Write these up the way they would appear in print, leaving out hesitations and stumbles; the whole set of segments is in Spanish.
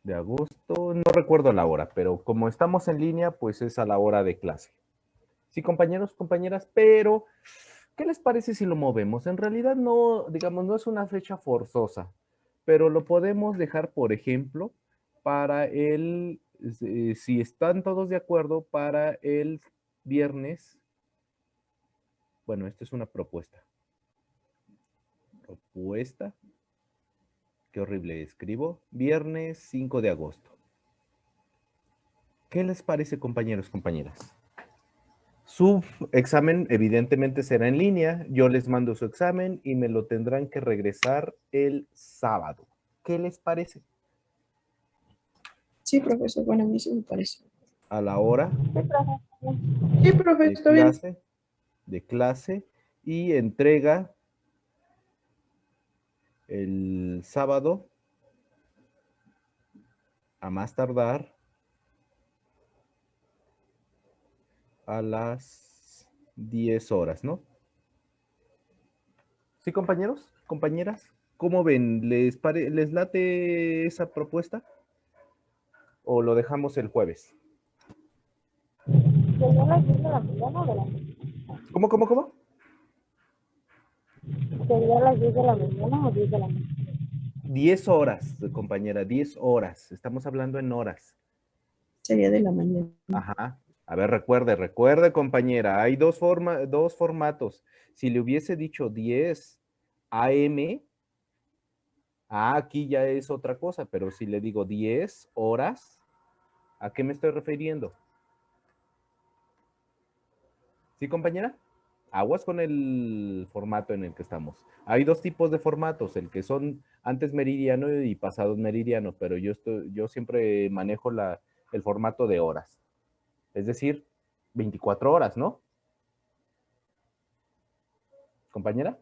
de agosto, no recuerdo la hora, pero como estamos en línea, pues es a la hora de clase. Sí, compañeros, compañeras, pero ¿qué les parece si lo movemos? En realidad no, digamos, no es una fecha forzosa, pero lo podemos dejar, por ejemplo, para si están todos de acuerdo, para el viernes. Bueno, esta es una propuesta. Propuesta. Qué horrible escribo. Viernes 5 de agosto. ¿Qué les parece, compañeros, compañeras? Su examen evidentemente será en línea. Yo les mando su examen y me lo tendrán que regresar el sábado. ¿Qué les parece? Sí, profesor, bueno, a mí sí me parece. A la hora Sí, profe, de está bien. clase, y entrega el sábado a más tardar a las 10 horas, ¿no? ¿Sí, compañeros? ¿Compañeras? ¿Cómo ven? ¿Les late esa propuesta? ¿O lo dejamos el jueves? ¿Sería a las 10 de la mañana o de la noche? ¿Cómo? ¿Sería a las 10 de la mañana o 10 de la noche? 10 horas, compañera, 10 horas. Estamos hablando en horas. Sería de la mañana. Ajá. A ver, recuerde, compañera. Hay dos formatos. Si le hubiese dicho 10 AM, aquí ya es otra cosa, pero si le digo 10 horas, ¿a qué me estoy refiriendo? ¿Sí, compañera? Aguas con el formato en el que estamos. Hay dos tipos de formatos, el que son antes meridiano y pasados meridiano, pero yo siempre manejo el formato de horas. Es decir, 24 horas, ¿no? ¿Compañera?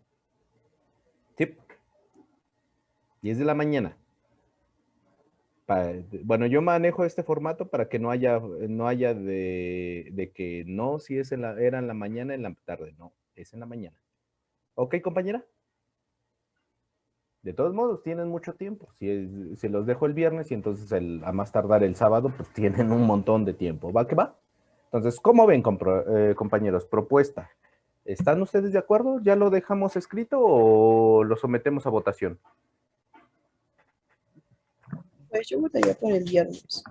Sí. 10 de la mañana. Bueno, yo manejo este formato para que no haya de que no, si es era en la mañana, en la tarde. No, es en la mañana. ¿Ok, compañera? De todos modos, tienen mucho tiempo. Si los dejo el viernes y entonces a más tardar el sábado, pues tienen un montón de tiempo. ¿Va que va? Entonces, ¿cómo ven, compañeros? Propuesta. ¿Están ustedes de acuerdo? ¿Ya lo dejamos escrito o lo sometemos a votación? Pues yo votaría por el viernes.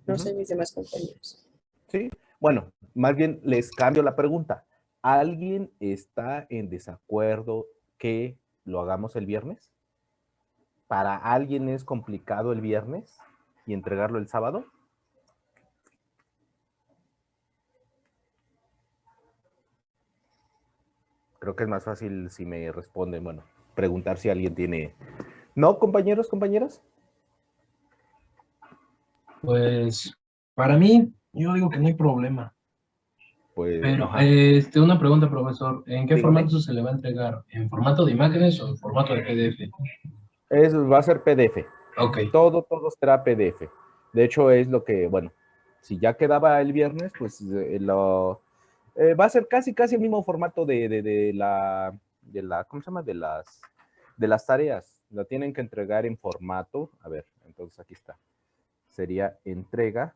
No sé mis demás compañeros. ¿Sí? Bueno, más bien les cambio la pregunta. ¿Alguien está en desacuerdo que lo hagamos el viernes? ¿Para alguien es complicado el viernes y entregarlo el sábado? Creo que es más fácil si me responden, bueno, preguntar si alguien tiene... ¿No, compañeros, compañeras? Pues para mí, yo digo que no hay problema. Pues, Pero, ajá, una pregunta, profesor. ¿En qué dígame. formato se le va a entregar? ¿En formato de imágenes o en formato de PDF? Va a ser PDF. Ok. Todo será PDF. De hecho, es lo que, bueno, si ya quedaba el viernes, pues va a ser casi el mismo formato ¿cómo se llama? De las tareas. La tienen que entregar en formato. A ver, entonces aquí está. Sería entrega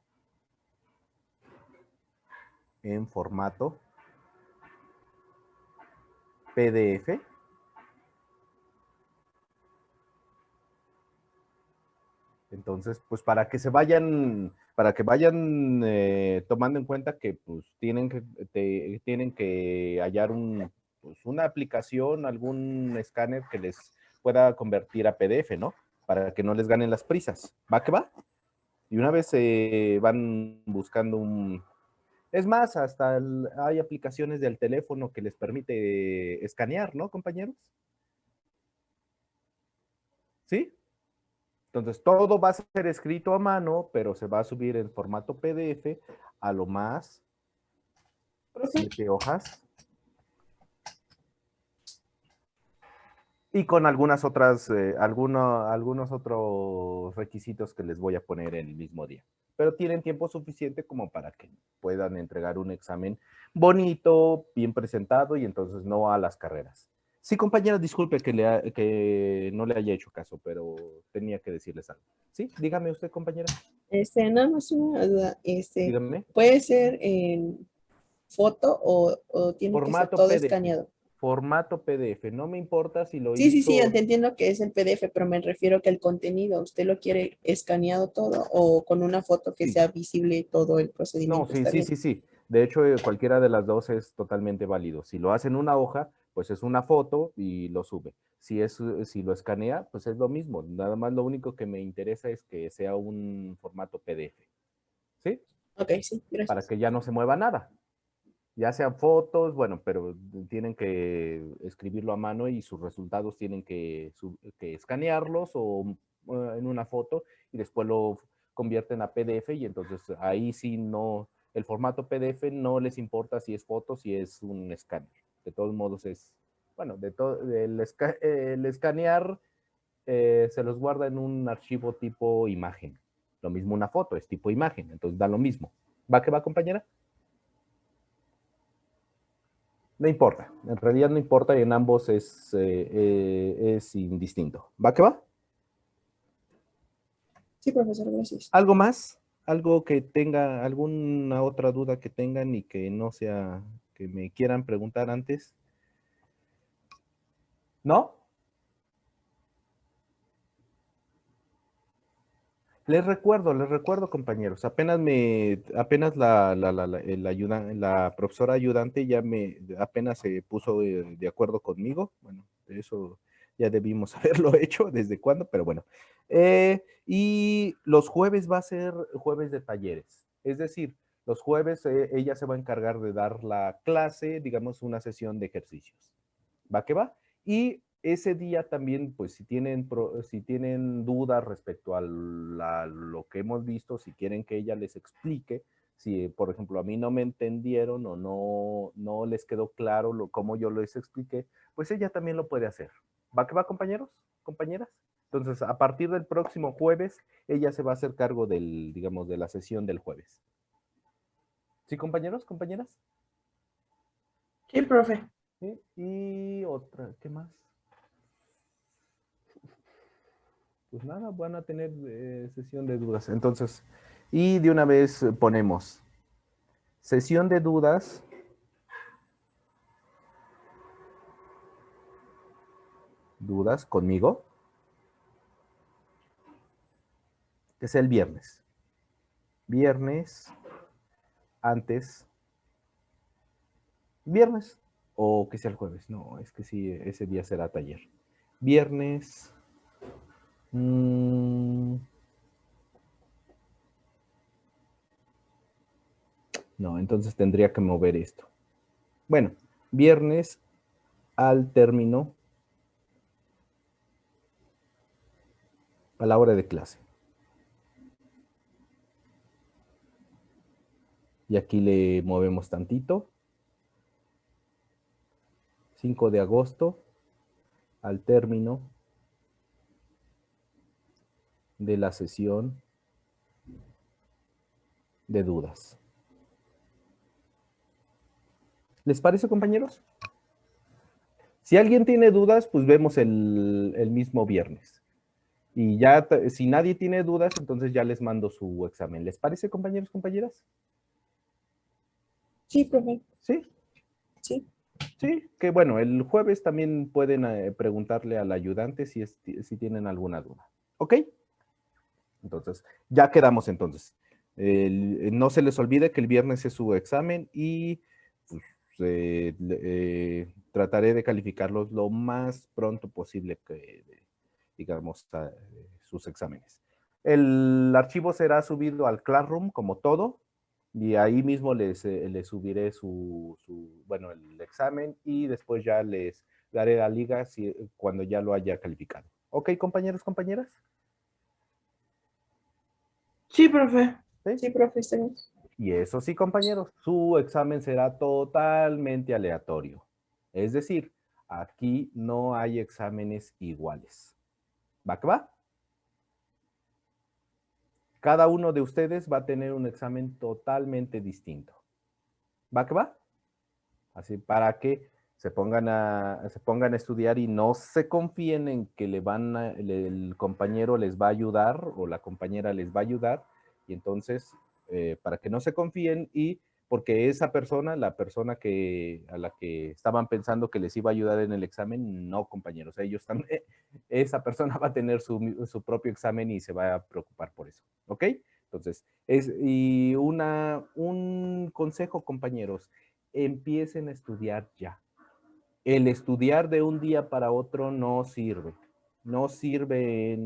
en formato PDF. Entonces, pues para que vayan tomando en cuenta que pues tienen que hallar pues, una aplicación, algún escáner que les pueda convertir a PDF, ¿no? Para que no les ganen las prisas. ¿Va que va? Y una vez van buscando Es más, hasta hay aplicaciones del teléfono que les permite escanear, ¿no, compañeros? ¿Sí? Entonces, todo va a ser escrito a mano, pero se va a subir en formato PDF a lo más 7 hojas y con algunos otros requisitos que les voy a poner el mismo día. Pero tienen tiempo suficiente como para que puedan entregar un examen bonito, bien presentado y entonces no a las carreras. Sí, compañera, disculpe que no le haya hecho caso, pero tenía que decirles algo. Sí, dígame usted, compañera. Nada más una duda. Dígame. ¿Puede ser en foto o tiene que ser Formato todo PDF. escaneado? Formato PDF. No me importa si lo Sí, sí, sí, hizo. te entiendo que es el PDF, pero me refiero que el contenido, ¿usted lo quiere escaneado todo o con una foto que Sí. sea visible todo el No, procedimiento? sí, ¿Está sí, bien? sí, sí. De hecho, cualquiera de las dos es totalmente válido. Si lo hace en una hoja, pues es una foto y lo sube. Si lo escanea, pues es lo mismo. Nada más lo único que me interesa es que sea un formato PDF. ¿Sí? Ok, sí, Para gracias. que ya no se mueva nada. Ya sean fotos, bueno, pero tienen que escribirlo a mano y sus resultados tienen que escanearlos o en una foto y después lo convierten a PDF y entonces ahí sí no, el formato PDF no les importa si es foto, si es un escáner. De todos modos es, bueno, el escanear se los guarda en un archivo tipo imagen. Lo mismo una foto, es tipo imagen, entonces da lo mismo. ¿Va que va, compañera? No importa, en realidad no importa y en ambos es indistinto. ¿Va que va? Sí, profesor, gracias. ¿Algo más? ¿Algo que tenga, alguna otra duda que tengan y que no sea, que me quieran preguntar antes? ¿No? Les recuerdo, compañeros, apenas la profesora ayudante apenas se puso de acuerdo conmigo. Bueno, eso ya debimos haberlo hecho desde cuándo, pero bueno. Y los jueves va a ser jueves de talleres. Es decir, los jueves ella se va a encargar de dar la clase, digamos, una sesión de ejercicios. ¿Va que va? Y ese día también, pues si tienen dudas respecto a lo que hemos visto, si quieren que ella les explique, si por ejemplo a mí no me entendieron o no les quedó claro cómo yo les expliqué, pues ella también lo puede hacer. ¿Va que va, compañeros? ¿Compañeras? Entonces, a partir del próximo jueves, ella se va a hacer cargo digamos, de la sesión del jueves. ¿Sí, compañeros, compañeras? Sí, profe. ¿Sí? Y otra, ¿qué más? Pues nada, van a tener sesión de dudas. Entonces, y de una vez ponemos sesión de dudas. Dudas conmigo, que es el viernes. Viernes, antes, viernes, o que sea el jueves. No, es que sí, ese día será taller. Viernes. No, entonces tendría que mover esto. Bueno, viernes al término a la hora de clase. Y aquí le movemos tantito. 5 de agosto al término de la sesión de dudas. ¿Les parece, compañeros? Si alguien tiene dudas, pues vemos el mismo viernes. Y ya, si nadie tiene dudas, entonces ya les mando su examen. ¿Les parece, compañeros, compañeras? Sí, profe. Sí, Sí. sí, que bueno, el jueves también pueden preguntarle al ayudante si tienen alguna duda. ¿Ok? Entonces, ya quedamos entonces. No se les olvide que el viernes es su examen y pues, trataré de calificarlos lo más pronto posible que, digamos, sus exámenes. El archivo será subido al Classroom como todo y ahí mismo les subiré bueno, el examen y después ya les daré la liga cuando ya lo haya calificado. ¿Ok, compañeros, compañeras? Sí, profe. ¿Sí? Sí, profe, está bien. Y eso sí, compañeros, su examen será totalmente aleatorio. Es decir, aquí no hay exámenes iguales. ¿Va que va? Cada uno de ustedes va a tener un examen totalmente distinto. ¿Va que va? Así para que se pongan a estudiar y no se confíen en que el compañero les va a ayudar o la compañera les va a ayudar. Y entonces, para que no se confíen y porque esa persona, la persona a la que estaban pensando que les iba a ayudar en el examen, no, compañeros, ellos también, esa persona va a tener su propio examen y se va a preocupar por eso, ¿ok? Entonces, un consejo, compañeros, empiecen a estudiar ya. El estudiar de un día para otro no sirve. No sirve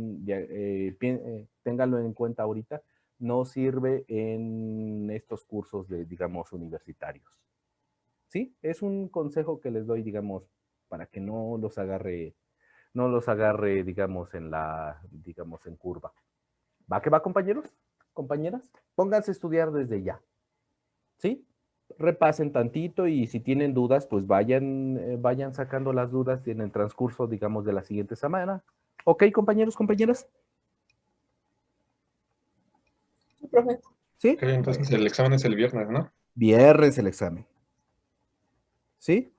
ténganlo en cuenta ahorita, no sirve en estos cursos de, digamos, universitarios. ¿Sí? Es un consejo que les doy, digamos, para que no los agarre, digamos, digamos, en curva. ¿Va que va, compañeros? ¿Compañeras? Pónganse a estudiar desde ya. ¿Sí? Repasen tantito y si tienen dudas, pues vayan sacando las dudas en el transcurso, digamos, de la siguiente semana. ¿Ok, compañeros, compañeras? Sí, profe. ¿Sí? Ok, entonces el examen es el viernes, ¿no? Viernes el examen. ¿Sí?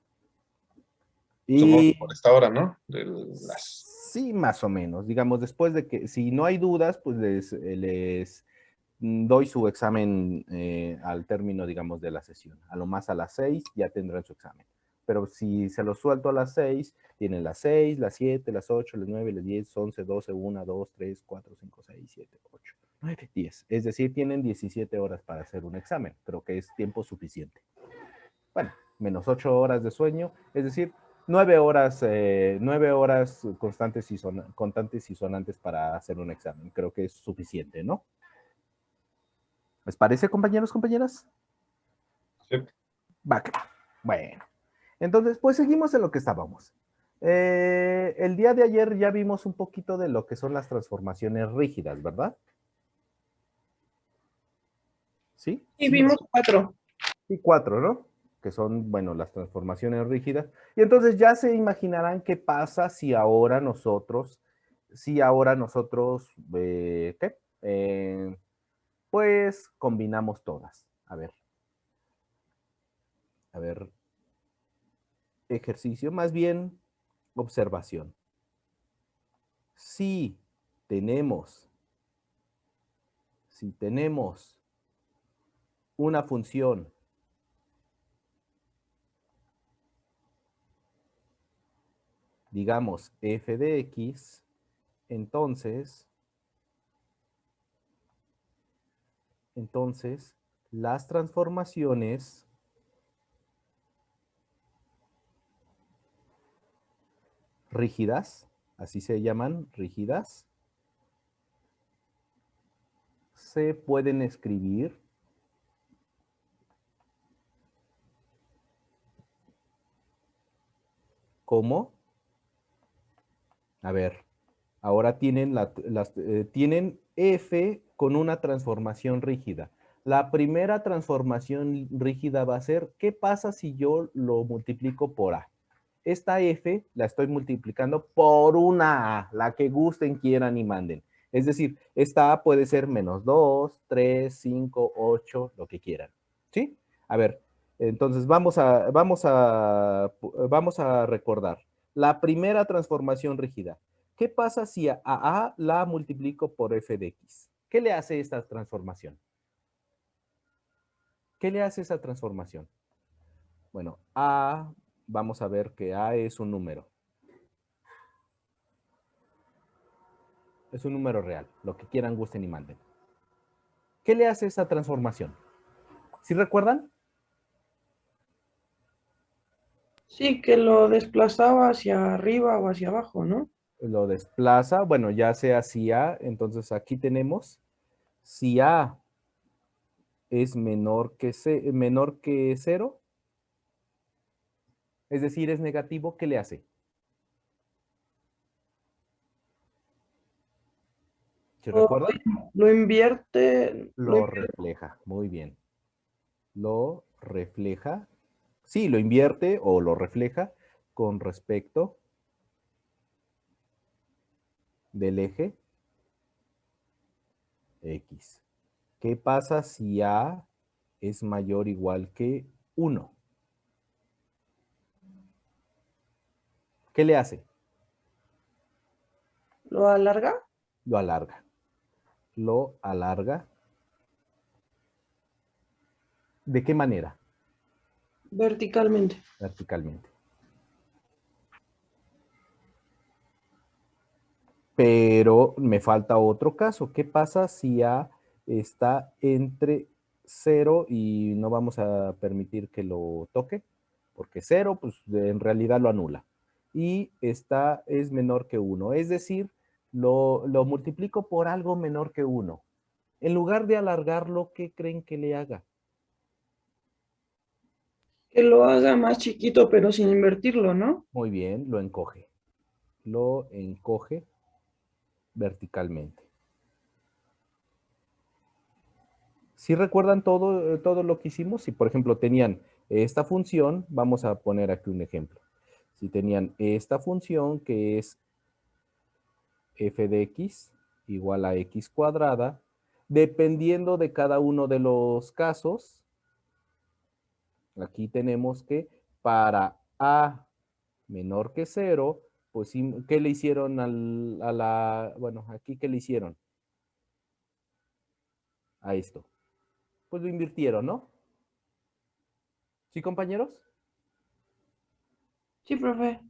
Supongo que Y por esta hora, ¿no? De las... sí, más o menos. Digamos, después de que, si no hay dudas, pues les doy su examen al término, digamos, de la sesión. A lo más a las 6 ya tendrán su examen. Pero si se lo suelto a las 6, tienen las 6, las 7, las 8, las 9, las 10, 11, 12, 1, 2, 3, 4, 5, 6, 7, 8, 9, 10. Es decir, tienen 17 horas para hacer un examen. Creo que es tiempo suficiente. Bueno, menos 8 horas de sueño, es decir, 9 horas constantes y sonantes para hacer un examen. Creo que es suficiente, ¿no? ¿Les parece, compañeros, compañeras? Sí. Va, que va. Bueno, entonces, pues seguimos en lo que estábamos. El día de ayer ya vimos un poquito de lo que son las transformaciones rígidas, ¿verdad? ¿Sí? Sí, vimos 4. Y 4, ¿no? Que son, bueno, las transformaciones rígidas. Y entonces ya se imaginarán qué pasa si ahora nosotros, ¿qué? Pues combinamos todas. A ver, ejercicio, más bien observación. Si tenemos una función digamos f de x, entonces las transformaciones rígidas, así se llaman, rígidas, se pueden escribir como, a ver, ahora tienen, tienen f con una transformación rígida. La primera transformación rígida va a ser, ¿qué pasa si yo lo multiplico por a? Esta f la estoy multiplicando por una a, la que gusten, quieran y manden. Es decir, esta a puede ser menos 2, 3, 5, 8, lo que quieran. ¿Sí? A ver, entonces vamos a recordar. La primera transformación rígida. ¿Qué pasa si a la multiplico por f de x? ¿Qué le hace esta transformación? ¿Qué le hace esa transformación? Bueno, vamos a ver que a es un número. Es un número real, lo que quieran, gusten y manden. ¿Qué le hace esa transformación? ¿Sí recuerdan? Sí, que lo desplazaba hacia arriba o hacia abajo, ¿no? Lo desplaza, bueno, ya sea si a, entonces aquí tenemos, si a es menor que 0, es decir, es negativo, ¿qué le hace? ¿Se Lo, recuerdan? lo invierte, Lo refleja, muy bien. Lo refleja, sí, lo invierte o lo refleja con respecto del eje X. ¿Qué pasa si A es mayor o igual que 1? ¿Qué le hace? ¿Lo alarga? Lo alarga. Lo alarga. ¿De qué manera? Verticalmente. Verticalmente. Pero me falta otro caso. ¿Qué pasa si A está entre 0 y no vamos a permitir que lo toque? Porque 0, pues en realidad lo anula. Y esta es menor que 1. Es decir, lo multiplico por algo menor que 1. En lugar de alargarlo, ¿qué creen que le haga? Que lo haga más chiquito, pero sin invertirlo, ¿no? Muy bien, lo encoge. Lo encoge verticalmente. Si recuerdan todo lo que hicimos, si por ejemplo tenían esta función, vamos a poner aquí un ejemplo. Si tenían esta función que es f de x igual a x cuadrada, dependiendo de cada uno de los casos, aquí tenemos que para a menor que 0, pues ¿qué le hicieron bueno, aquí qué le hicieron? A esto. Pues lo invirtieron, ¿no? ¿Sí, compañeros? Sí, profe.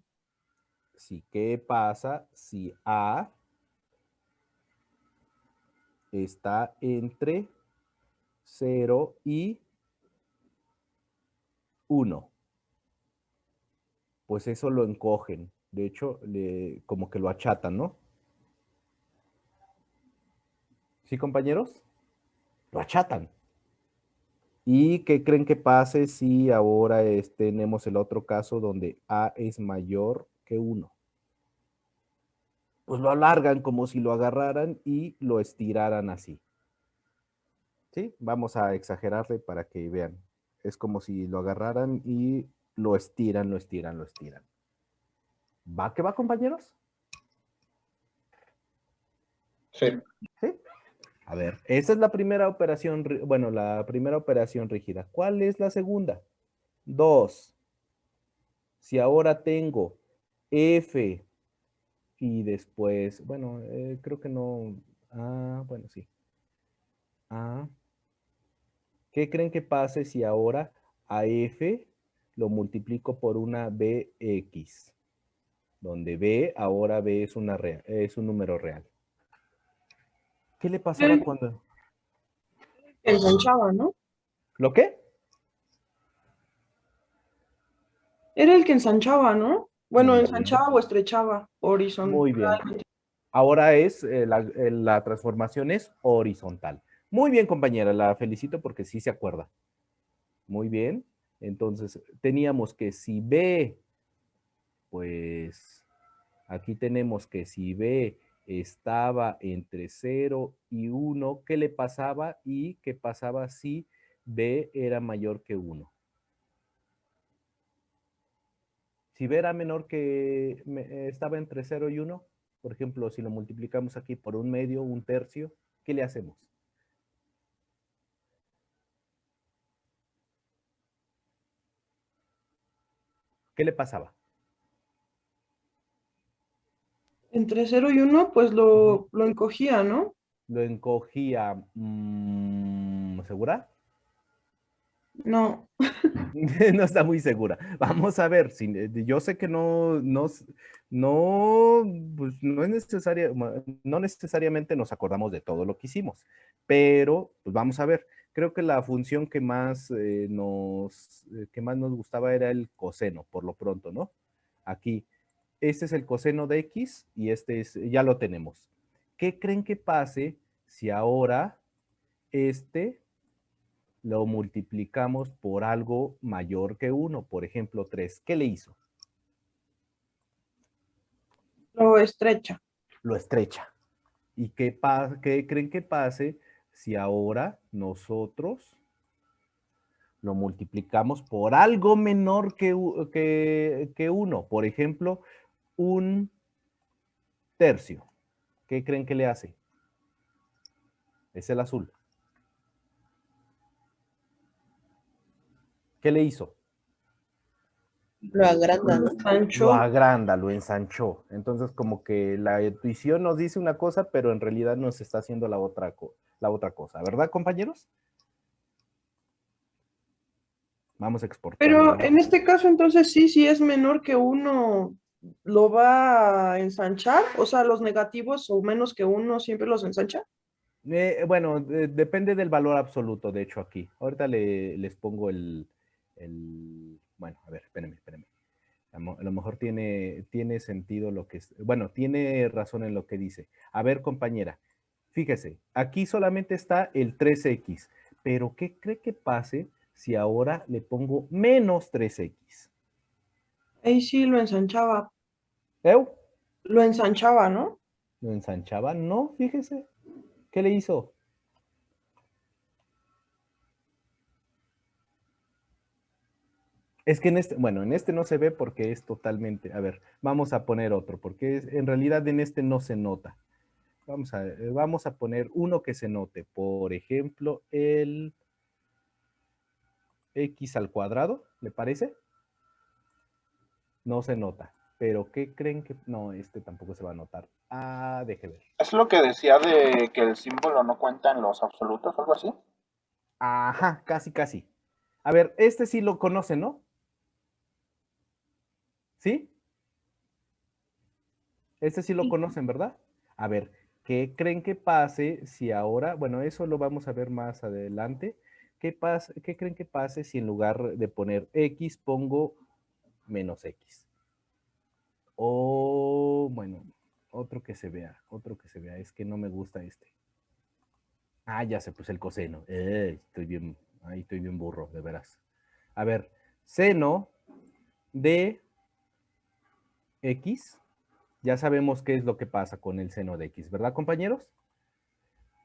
Sí, ¿qué pasa si A está entre 0 y 1? Pues eso lo encogen. De hecho, como que lo achatan, ¿no? ¿Sí, compañeros? Lo achatan. ¿Y qué creen que pase si ahora tenemos el otro caso donde A es mayor que 1? Pues lo alargan como si lo agarraran y lo estiraran así. ¿Sí? Vamos a exagerarle para que vean. Es como si lo agarraran y lo estiran, lo estiran, lo estiran. ¿Va que va, compañeros? Sí. ¿Sí? A ver, esa es la primera operación, bueno, la primera operación rígida. ¿Cuál es la segunda? 2. Si ahora tengo F y después, bueno, creo que no. Ah, bueno, sí. Ah. ¿Qué creen que pase si ahora a F lo multiplico por una BX? Donde B, ahora B es un número real. ¿Qué le pasaba cuando? Ensanchaba, ¿no? ¿Lo qué? Era el que ensanchaba, ¿no? Bueno, Muy bien, ensanchaba o estrechaba horizontal. muy bien. Ahora la transformación es horizontal. Muy bien, compañera, la felicito porque sí se acuerda. Muy bien. Entonces, teníamos que si B, pues aquí tenemos que si B estaba entre 0 y 1, ¿qué le pasaba? Y qué pasaba si B era mayor que 1. Si B era menor que, estaba entre 0 y 1, por ejemplo, si lo multiplicamos aquí por un medio, un tercio, ¿qué le hacemos? ¿Qué le pasaba? Entre 0 y 1, pues lo encogía, ¿no? Lo encogía, ¿segura? No. No está muy segura. Vamos a ver, yo sé que no, pues no es no necesariamente nos acordamos de todo lo que hicimos, pero pues vamos a ver. Creo que la función que más nos gustaba era el coseno, por lo pronto, ¿no? Aquí, este es el coseno de X y ya lo tenemos. ¿Qué creen que pase si ahora lo multiplicamos por algo mayor que 1, por ejemplo, 3? ¿Qué le hizo? Lo estrecha. Lo estrecha. ¿Y qué creen que pase si ahora nosotros lo multiplicamos por algo menor que 1? Por ejemplo, un tercio. ¿Qué creen que le hace? Es el azul. ¿Qué le hizo? Lo agranda, ¿no? lo Sancho. agranda, lo ensanchó. Entonces, como que la intuición nos dice una cosa, pero en realidad nos está haciendo la otra cosa, ¿verdad, compañeros? Vamos a exportar. Pero en este caso, entonces sí, si es menor que uno, ¿lo va a ensanchar? O sea, los negativos o menos que uno siempre los ensancha. Bueno, depende del valor absoluto, de hecho, aquí. Ahorita les pongo bueno, a ver, espérenme. A lo mejor tiene sentido lo que es. Bueno, tiene razón en lo que dice. A ver, compañera, fíjese, aquí solamente está el 3x, pero ¿qué cree que pase si ahora le pongo menos 3x? Ahí sí lo ensanchaba. ¿Eu? Lo ensanchaba, ¿no? ¿Lo ensanchaba? No, fíjese. ¿Qué le hizo? Es que en este no se ve porque es totalmente, a ver, vamos a poner otro, porque en realidad en este no se nota. Vamos a poner uno que se note, por ejemplo, el x al cuadrado, ¿le parece? No se nota, pero ¿qué creen que? No, este tampoco se va a notar. Ah, deje ver. ¿Es lo que decía de que el símbolo no cuenta en los absolutos o algo así? Ajá, casi. A ver, este sí lo conocen, ¿no? ¿Sí? Este sí lo conocen, ¿verdad? A ver, ¿qué creen que pase si ahora, bueno, eso lo vamos a ver más adelante. ¿Qué creen que pase si en lugar de poner x pongo menos x? O, bueno, otro que se vea. Es que no me gusta este. Ah, ya se puso el coseno. Estoy bien burro, de veras. A ver, seno de x. Ya sabemos qué es lo que pasa con el seno de x, ¿verdad, compañeros?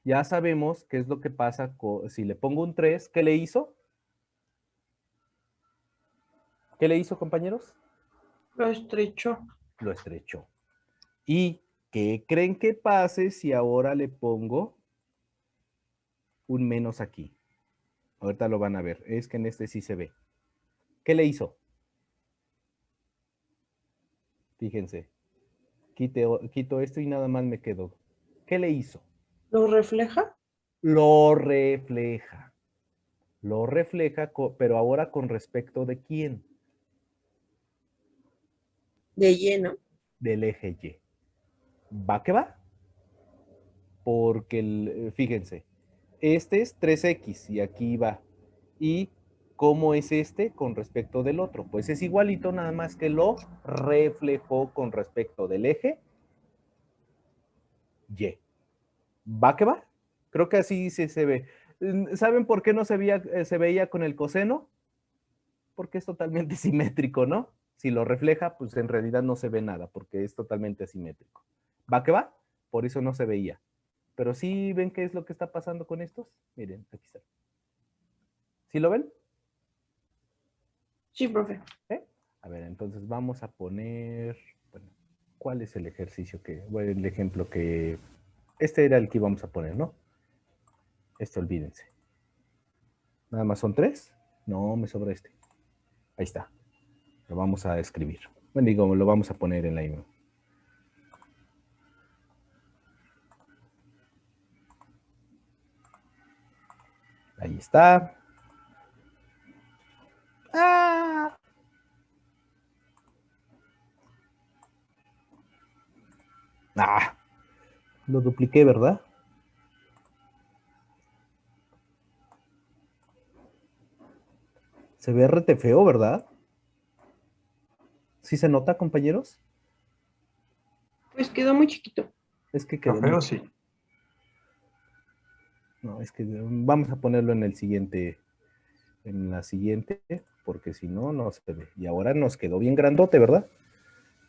Ya sabemos qué es lo que pasa si le pongo un 3. ¿Qué le hizo? ¿Qué le hizo, compañeros? Lo estrechó. Lo estrechó. ¿Y qué creen que pase si ahora le pongo un menos aquí? Ahorita lo van a ver. Es que en este sí se ve. ¿Qué le hizo? Fíjense. Quito esto y nada más me quedo. ¿Qué le hizo? ¿Lo refleja? Lo refleja. Lo refleja, pero ahora con respecto de quién? De lleno. Del eje Y. ¿Va que va? Porque, fíjense, este es 3x y aquí va. ¿Y cómo es este con respecto del otro? Pues es igualito, nada más que lo reflejó con respecto del eje Y. ¿Va que va? Creo que así se ve. ¿Saben por qué no se veía con el coseno? Porque es totalmente simétrico, ¿no? Si lo refleja, pues en realidad no se ve nada, porque es totalmente asimétrico. ¿Va que va? Por eso no se veía. Pero sí ven qué es lo que está pasando con estos. Miren, aquí está. ¿Sí lo ven? Sí, profe. ¿Eh? A ver, entonces vamos a poner, bueno, ¿cuál es el ejercicio bueno, el ejemplo que, este era el que íbamos a poner, ¿no? Este, olvídense. ¿Nada más son 3? No, me sobra este. Ahí está. Lo vamos a escribir. Bueno, digo, lo vamos a poner en la email. Ahí está. ¡Ah! ¡Ah! Lo dupliqué, ¿verdad? Se ve rete feo, ¿verdad? ¿Sí se nota, compañeros? Pues quedó muy chiquito. Es que quedó Pero muy... sí. No, es que vamos a ponerlo en la siguiente, porque si no, no se ve. Y ahora nos quedó bien grandote, ¿verdad?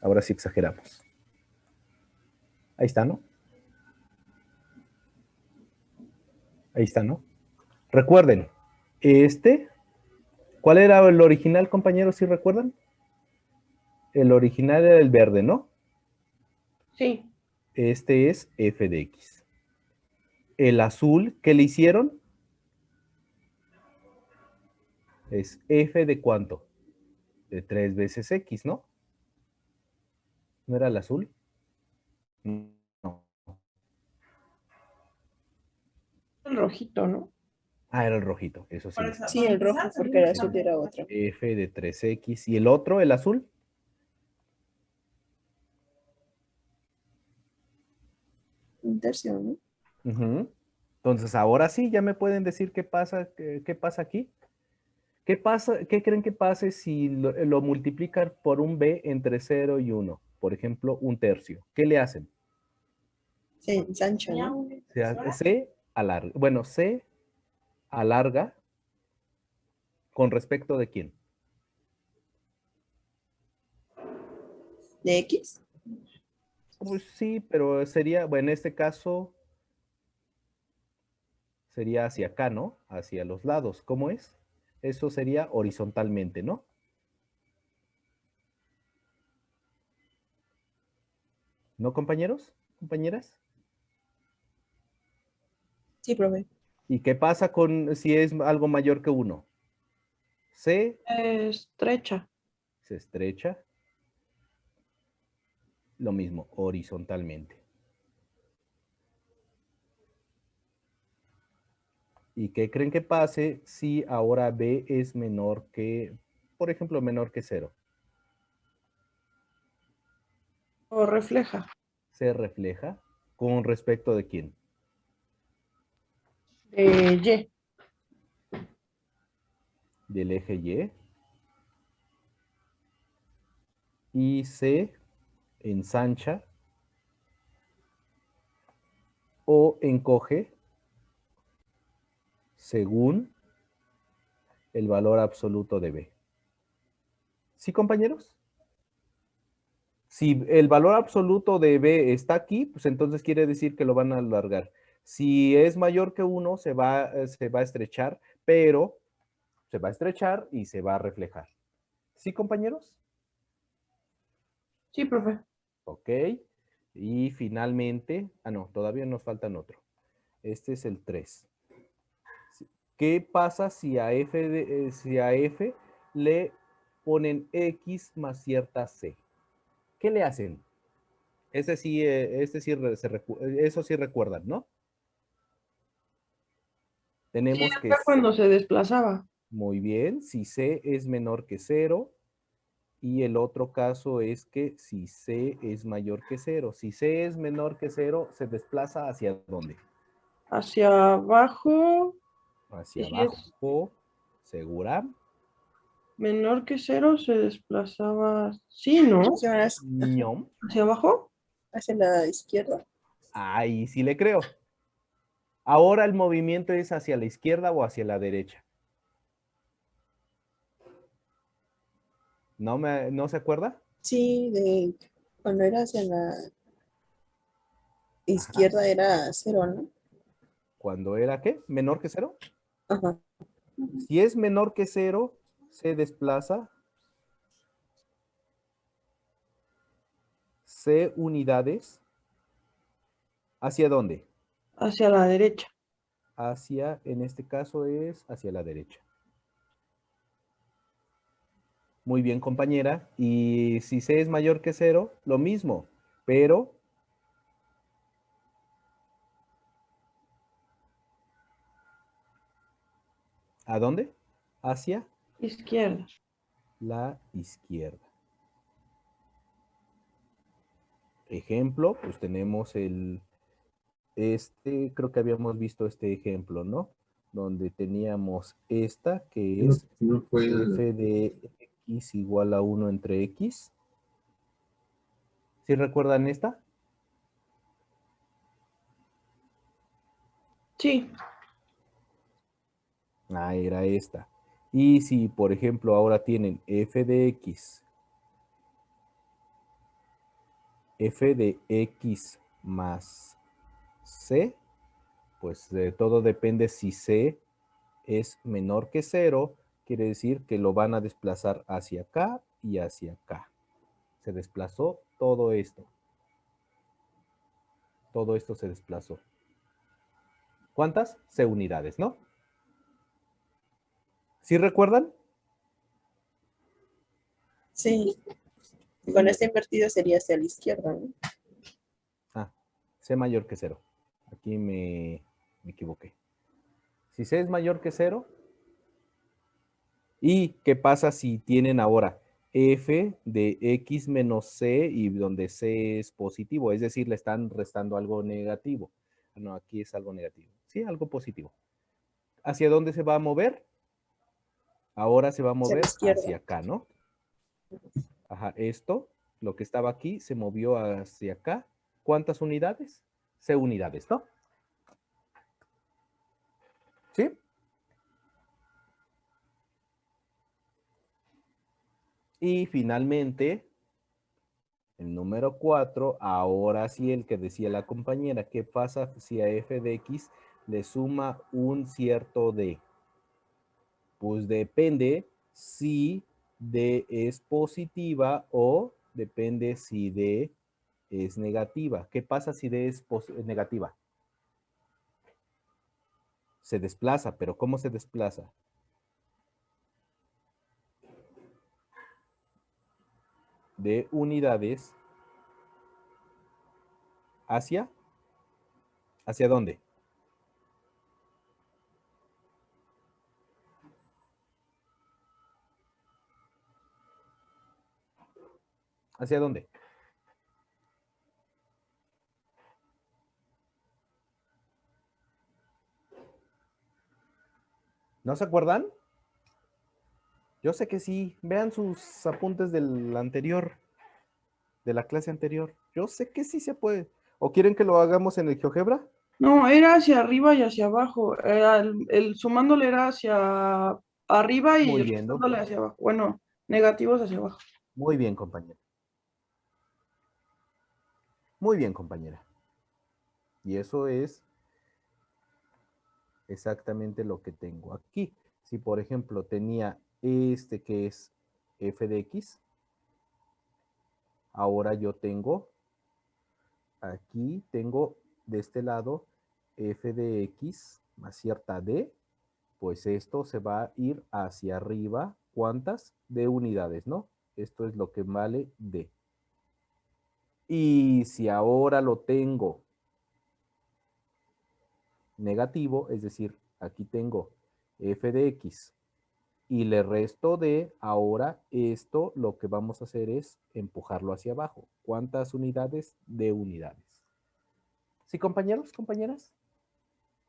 Ahora sí exageramos. Ahí está, ¿no? Ahí está, ¿no? Recuerden, ¿cuál era el original, compañeros, si recuerdan? El original era el verde, ¿no? Sí. Este es f de x. El azul, ¿qué le hicieron? Es f de ¿cuánto? de 3 veces X, ¿no? ¿No era el azul? No. El rojito, ¿no? Ah, era el rojito, eso sí. Sí, el rojo, porque el azul era otro. F de 3X. ¿Y el otro, el azul? Un tercio, ¿no? Ujú. Entonces, ahora sí, ya me pueden decir qué pasa aquí. ¿Qué pasa, qué creen que pase si lo multiplican por un B entre 0 y 1? Por ejemplo, un tercio. ¿Qué le hacen? Se ensancha, ¿no? Se alarga. Bueno, se alarga con respecto de quién. ¿De X? Pues sí, pero sería, bueno, en este caso sería hacia acá, ¿no? Hacia los lados. ¿Cómo es? Eso sería horizontalmente, ¿no? ¿No, compañeros? ¿Compañeras? Sí, profe. ¿Y qué pasa con si es algo mayor que 1? Estrecha. Se estrecha. Lo mismo, horizontalmente. ¿Y qué creen que pase si ahora B es menor que, por ejemplo, menor que 0? O refleja. Se refleja con respecto de quién. Y. Del eje Y. Y se ensancha o encoge según el valor absoluto de B. ¿Sí, compañeros? Si el valor absoluto de B está aquí, pues entonces quiere decir que lo van a alargar. Si es mayor que 1, se va a estrechar, pero se va a estrechar y se va a reflejar. ¿Sí, compañeros? Sí, profe. Ok. Y finalmente, no, todavía nos faltan otro. Este es el 3. ¿Qué pasa si a F le ponen X más cierta C? ¿Qué le hacen? Eso sí recuerdan, ¿no? Sí, Tenemos que, acá cuando se desplazaba. muy bien, si C es menor que 0, y el otro caso es que si C es mayor que 0. Si C es menor que 0, se desplaza ¿hacia dónde? Hacia abajo. Y Hacia si es abajo, ¿segura? menor que 0, se desplazaba. Sí, ¿no? Sí, ahora es ñom. Hacia abajo. hacia la izquierda. Ahí sí le creo. Ahora el movimiento es hacia la izquierda o hacia la derecha. ¿No se acuerda? Sí, de cuando era hacia la Ajá. izquierda era 0, ¿no? ¿Cuando era qué? ¿Menor que 0? Ajá. Si es menor que 0, se desplaza C unidades. ¿Hacia dónde? Hacia la derecha. En este caso es hacia la derecha. Muy bien, compañera. Y si C es mayor que 0, lo mismo, pero ¿a dónde? Hacia Izquierda. la izquierda. Ejemplo, pues tenemos creo que habíamos visto este ejemplo, ¿no? Donde teníamos esta, que es f de x igual a 1 entre x. ¿Sí recuerdan esta? Sí. Ah, era esta. Y si, por ejemplo, ahora tienen f de x más c, pues todo depende si c es menor que 0, quiere decir que lo van a desplazar hacia acá y hacia acá. Se desplazó todo esto. Todo esto se desplazó. ¿Cuántas? C unidades, ¿no? ¿Sí recuerdan? Sí. Y con esta invertida sería hacia la izquierda, ¿no? Ah, C mayor que 0. Aquí me equivoqué. Si C es mayor que 0, ¿y qué pasa si tienen ahora f de x menos c y donde c es positivo? Es decir, le están restando algo negativo. No, aquí es algo negativo. Sí, algo positivo. ¿Hacia dónde se va a mover? Ahora se va a Hacia la mover izquierda. hacia acá, ¿no? Ajá, esto, lo que estaba aquí, se movió hacia acá. ¿Cuántas unidades? C unidades, ¿no? ¿Sí? Y finalmente, el número 4, ahora sí el que decía la compañera, ¿qué pasa si a f de x le suma un cierto d? Pues depende si d es positiva o depende si d es negativa. ¿Qué pasa si d es negativa? Se desplaza, pero ¿cómo se desplaza? De unidades ¿hacia dónde? ¿Hacia dónde? ¿No se acuerdan? Yo sé que sí. Vean sus apuntes del anterior, de la clase anterior. Yo sé que sí se puede. ¿O quieren que lo hagamos en el GeoGebra? No, era hacia arriba y hacia abajo. Era el sumándole era hacia arriba y Muy bien, restándole hacia abajo. Bueno, negativos hacia abajo. muy bien, compañera. Muy bien, compañera. Y eso es exactamente lo que tengo aquí. Si, por ejemplo, tenía este que es f de x, ahora yo tengo, aquí tengo de este lado f de x más cierta d, pues esto se va a ir hacia arriba. ¿Cuántas? De unidades, ¿no? Esto es lo que vale d. Y si ahora lo tengo negativo, es decir, aquí tengo f de x y le resto d, ahora esto lo que vamos a hacer es empujarlo hacia abajo. ¿Cuántas unidades? De unidades. ¿Sí, compañeros, compañeras?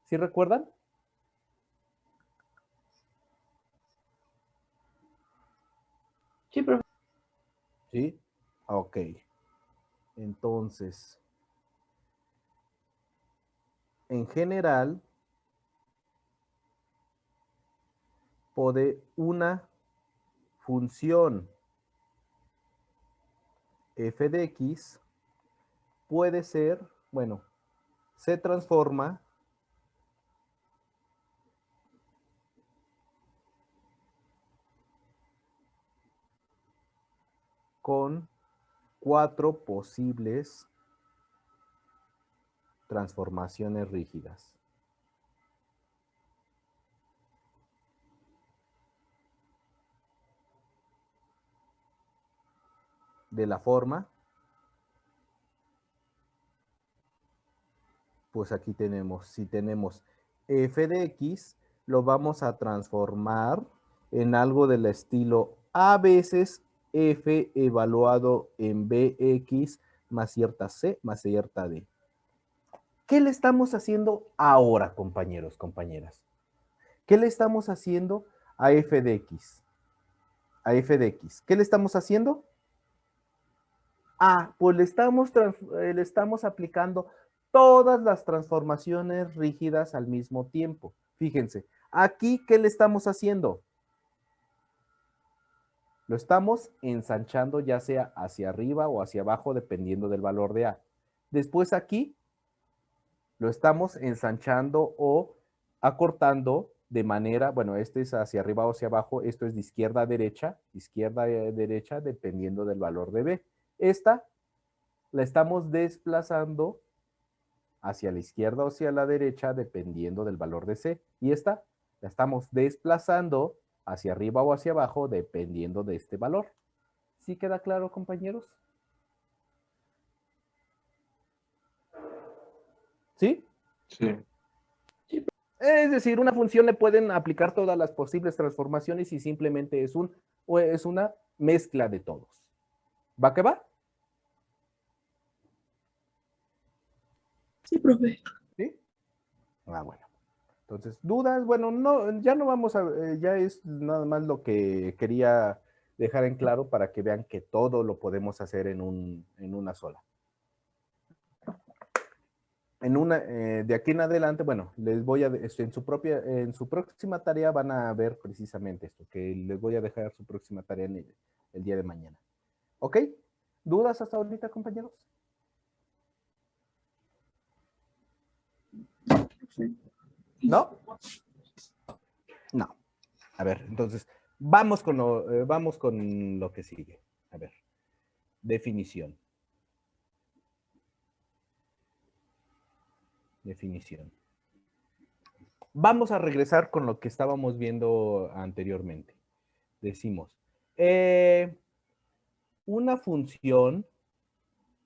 ¿Sí recuerdan? Sí, profe. Sí. Ok. Entonces, en general, una función f de x puede ser, bueno, se transforma con 4 posibles transformaciones rígidas. De la forma, pues aquí tenemos, si tenemos f de x, lo vamos a transformar en algo del estilo a veces f evaluado en bx más cierta c más cierta d. ¿Qué le estamos haciendo ahora, compañeros, compañeras? ¿Qué le estamos haciendo a f de x? A f de x. ¿Qué le estamos haciendo? Ah, pues le estamos aplicando todas las transformaciones rígidas al mismo tiempo. Fíjense, aquí, ¿qué le estamos haciendo? Lo estamos ensanchando ya sea hacia arriba o hacia abajo, dependiendo del valor de A. Después aquí, lo estamos ensanchando o acortando de manera, bueno, este es hacia arriba o hacia abajo, esto es de izquierda a derecha, dependiendo del valor de B. Esta la estamos desplazando hacia la izquierda o hacia la derecha, dependiendo del valor de C. Y esta la estamos desplazando hacia arriba o hacia abajo, dependiendo de este valor. ¿Sí queda claro, compañeros? ¿Sí? Sí. Es decir, una función le pueden aplicar todas las posibles transformaciones y simplemente es una mezcla de todos. ¿Va que va? Sí, profe. ¿Sí? Ah, bueno. Entonces, dudas, bueno, no, ya no vamos a, ya es nada más lo que quería dejar en claro para que vean que todo lo podemos hacer en una sola. De aquí en adelante, bueno, les voy a, en su próxima tarea van a ver precisamente esto, que les voy a dejar su próxima tarea en el día de mañana. ¿Ok? ¿Dudas hasta ahorita, compañeros? ¿No? No. A ver, entonces, vamos con lo que sigue. A ver, definición. Definición. Vamos a regresar con lo que estábamos viendo anteriormente. Decimos, una función,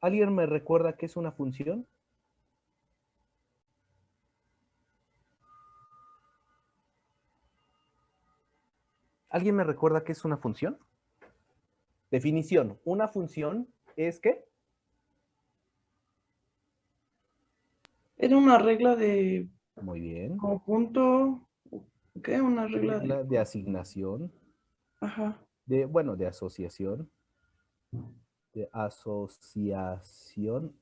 ¿alguien me recuerda qué es una función? ¿Alguien me recuerda qué es una función? Definición, una función es ¿qué? Era una regla de Muy bien. conjunto, ¿qué? Una regla Regla de asignación, Ajá. de asociación. De asociación.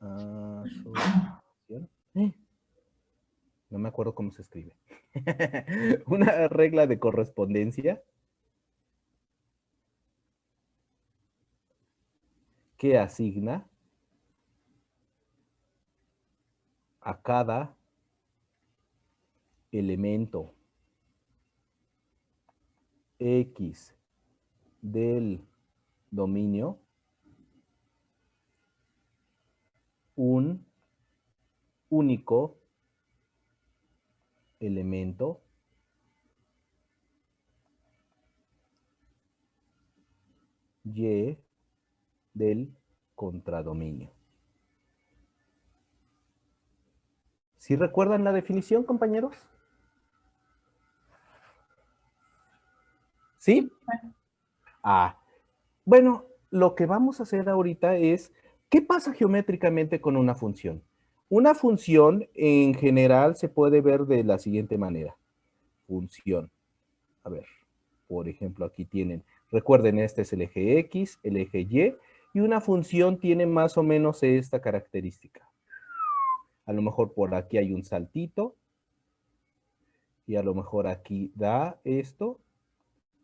No me acuerdo cómo se escribe. Una regla de correspondencia que asigna a cada elemento X del dominio un único elemento Y del contradominio. ¿Sí recuerdan la definición, compañeros? ¿Sí? Ah, bueno, lo que vamos a hacer ahorita es, ¿qué pasa geométricamente con una función? Una función en general se puede ver de la siguiente manera. Función. A ver, por ejemplo, aquí tienen, recuerden, este es el eje X, el eje Y, y una función tiene más o menos esta característica. A lo mejor por aquí hay un saltito, y a lo mejor aquí da esto,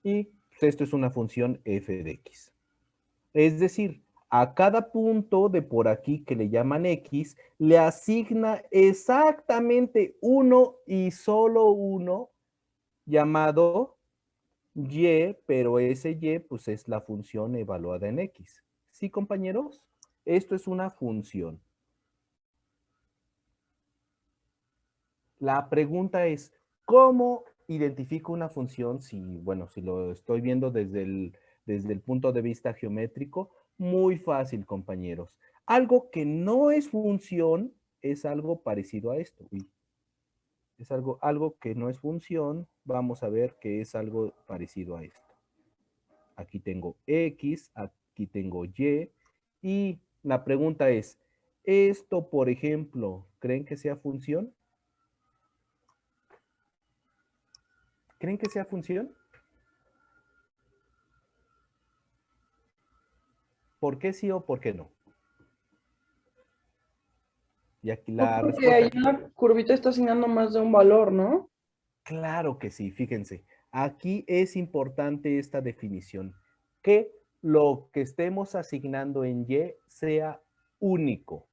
y pues, esto es una función f de x. Es decir, a cada punto de por aquí que le llaman x, le asigna exactamente uno y solo uno llamado y, pero ese y pues es la función evaluada en x. ¿Sí, compañeros? Esto es una función. La pregunta es, ¿cómo identifico una función? Si lo estoy viendo desde el punto de vista geométrico, muy fácil, compañeros. Algo que no es función es algo parecido a esto. Es algo que no es función, vamos a ver que es algo parecido a esto. Aquí tengo X, aquí tengo Y, y la pregunta es, ¿esto, por ejemplo, creen que sea función? ¿Creen que sea función? ¿Por qué sí o por qué no? Y aquí la Porque ahí respuesta. en la curvita está asignando más de un valor, ¿no? Claro que sí, fíjense. Aquí es importante esta definición, que lo que estemos asignando en Y sea único.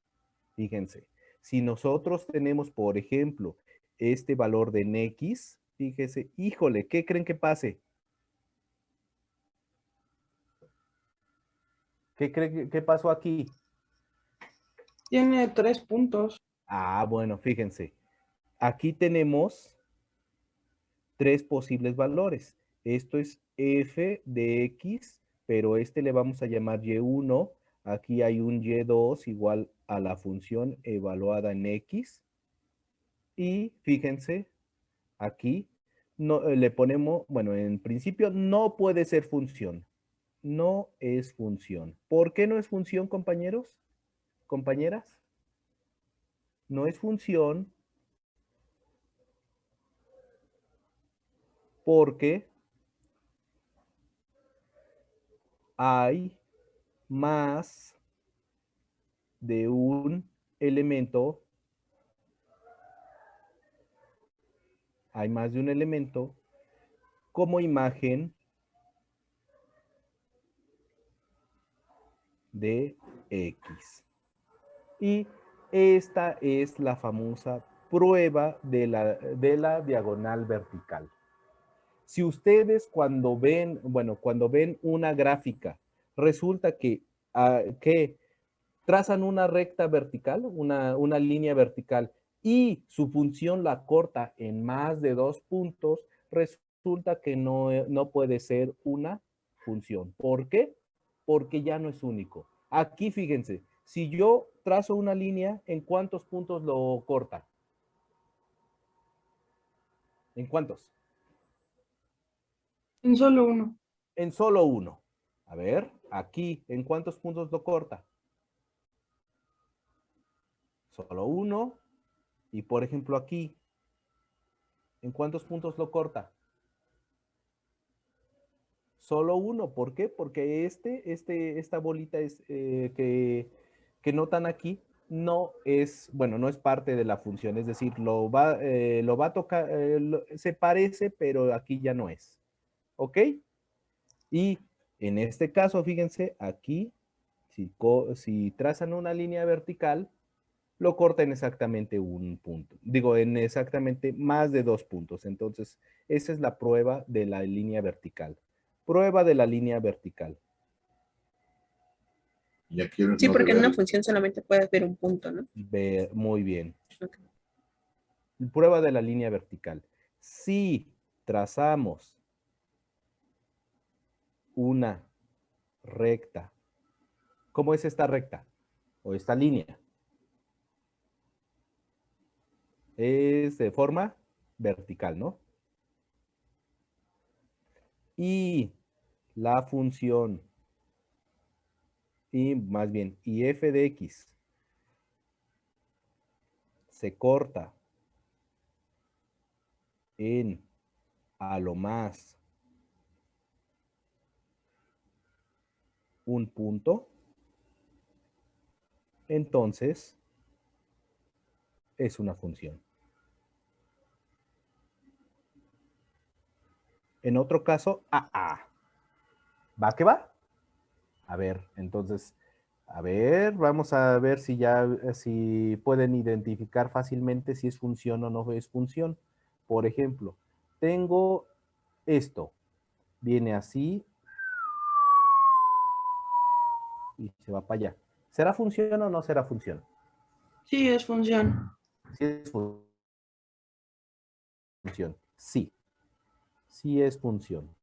Fíjense, si nosotros tenemos, por ejemplo, este valor de en X, fíjense, híjole, ¿qué creen que pase? ¿Qué creen que pasó aquí? Tiene 3 puntos. Ah, bueno, fíjense. Aquí tenemos 3 posibles valores. Esto es f de x pero este le vamos a llamar y1. Aquí hay un y2 igual a la función evaluada en x. Y fíjense, aquí no, le ponemos, bueno, en principio no puede ser función. No es función. ¿Por qué no es función, compañeros? ¿Compañeras? No es función porque hay más de un elemento. Hay más de un elemento como imagen de X. Y esta es la famosa prueba de la diagonal vertical. Si ustedes cuando ven, bueno, cuando ven una gráfica, resulta que trazan una recta vertical, una línea vertical, y su función la corta en más de 2 puntos, resulta que no puede ser una función. ¿Por qué? Porque ya no es único. Aquí fíjense, si yo trazo una línea, ¿en cuántos puntos lo corta? ¿En cuántos? En solo uno. En solo uno. A ver, aquí, ¿en cuántos puntos lo corta? Solo uno. Y por ejemplo aquí, ¿en cuántos puntos lo corta? Solo uno. ¿Por qué? Porque esta bolita que notan aquí no es, bueno, no es parte de la función. Es decir, lo va a tocar, se parece, pero aquí ya no es. ¿Ok? Y en este caso, fíjense, aquí, si trazan una línea vertical, lo corta en exactamente un punto. Digo, en exactamente más de 2 puntos. Entonces, esa es la prueba de la línea vertical. Prueba de la línea vertical. Y aquí Sí, no porque en debe una función solamente puedes ver un punto, ¿no? Muy bien. Ok. Prueba de la línea vertical. Si trazamos una recta, ¿cómo es esta recta? O esta línea. Es de forma vertical, ¿no? Y la función, y más bien, y f de x se corta en a lo más un punto, entonces es una función. En otro caso, ¿va que va? A ver, entonces, a ver, vamos a ver si pueden identificar fácilmente si es función o no es función. Por ejemplo, tengo esto, viene así y se va para allá. ¿Será función o no será función? Sí, es función. Sí es función. Sí. Sí es función.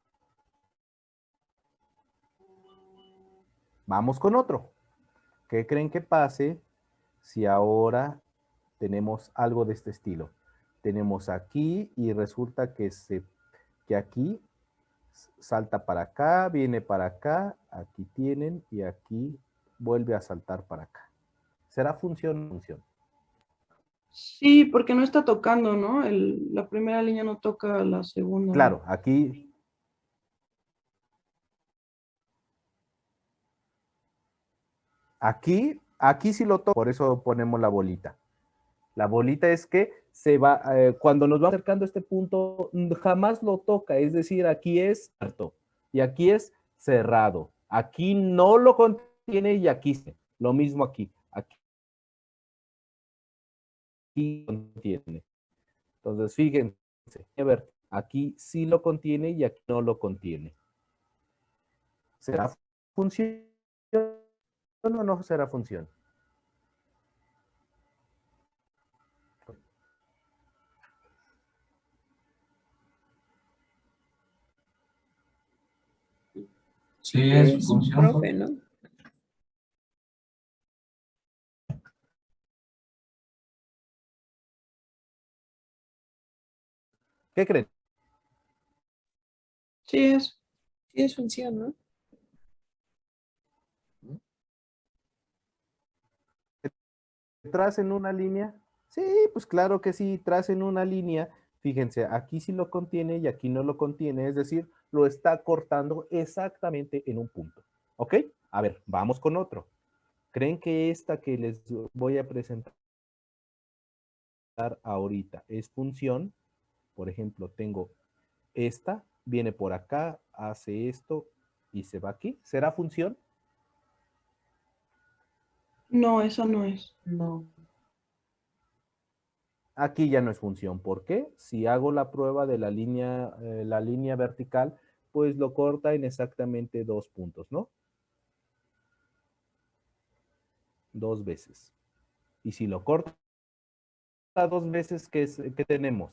Vamos con otro. ¿Qué creen que pase si ahora tenemos algo de este estilo? Tenemos aquí y resulta que aquí salta para acá, viene para acá, aquí tienen y aquí vuelve a saltar para acá. ¿Será función o función? Sí, porque no está tocando, ¿no? La primera línea no toca la segunda. Claro, aquí sí lo toca, por eso ponemos la bolita. La bolita es que se va, cuando nos va acercando a este punto, jamás lo toca, es decir, aquí es abierto y aquí es cerrado. Aquí no lo contiene y aquí sí. Lo mismo aquí. Aquí contiene. Entonces, fíjense, a ver, aquí sí lo contiene y aquí no lo contiene. ¿Será función o no será función? Sí, es Es función. profe, ¿no? ¿Qué creen? Sí es. Sí, es función, ¿no? ¿Tracen una línea? Sí, pues claro que sí, tracen una línea. Fíjense, aquí sí lo contiene y aquí no lo contiene, es decir, lo está cortando exactamente en un punto. ¿Ok? A ver, vamos con otro. ¿Creen que esta que les voy a presentar ahorita es función? Por ejemplo, tengo esta, viene por acá, hace esto y se va aquí. ¿Será función? No, esa no es. No. Aquí ya no es función. ¿Por qué? Si hago la prueba de la línea vertical, pues lo corta en exactamente 2 puntos, ¿no? 2 veces. Y si lo corta 2 veces, ¿qué tenemos?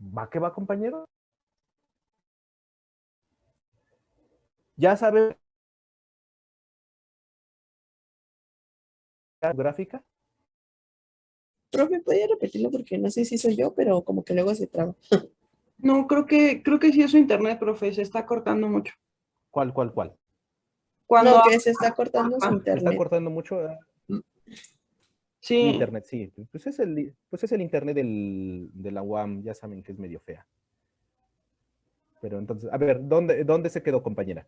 ¿Va que va, compañero? ¿Ya sabe la gráfica? Profe, ¿podría repetirlo? Porque no sé si soy yo, pero como que luego se traba. No, creo que sí es su internet, profe, se está cortando mucho. ¿Cuál? Cuando No, que se está cortando su ¿Se está internet. cortando mucho? sí, Internet, sí. Pues es el internet de la UAM, ya saben que es medio fea. Pero entonces, a ver, ¿dónde se quedó, compañera?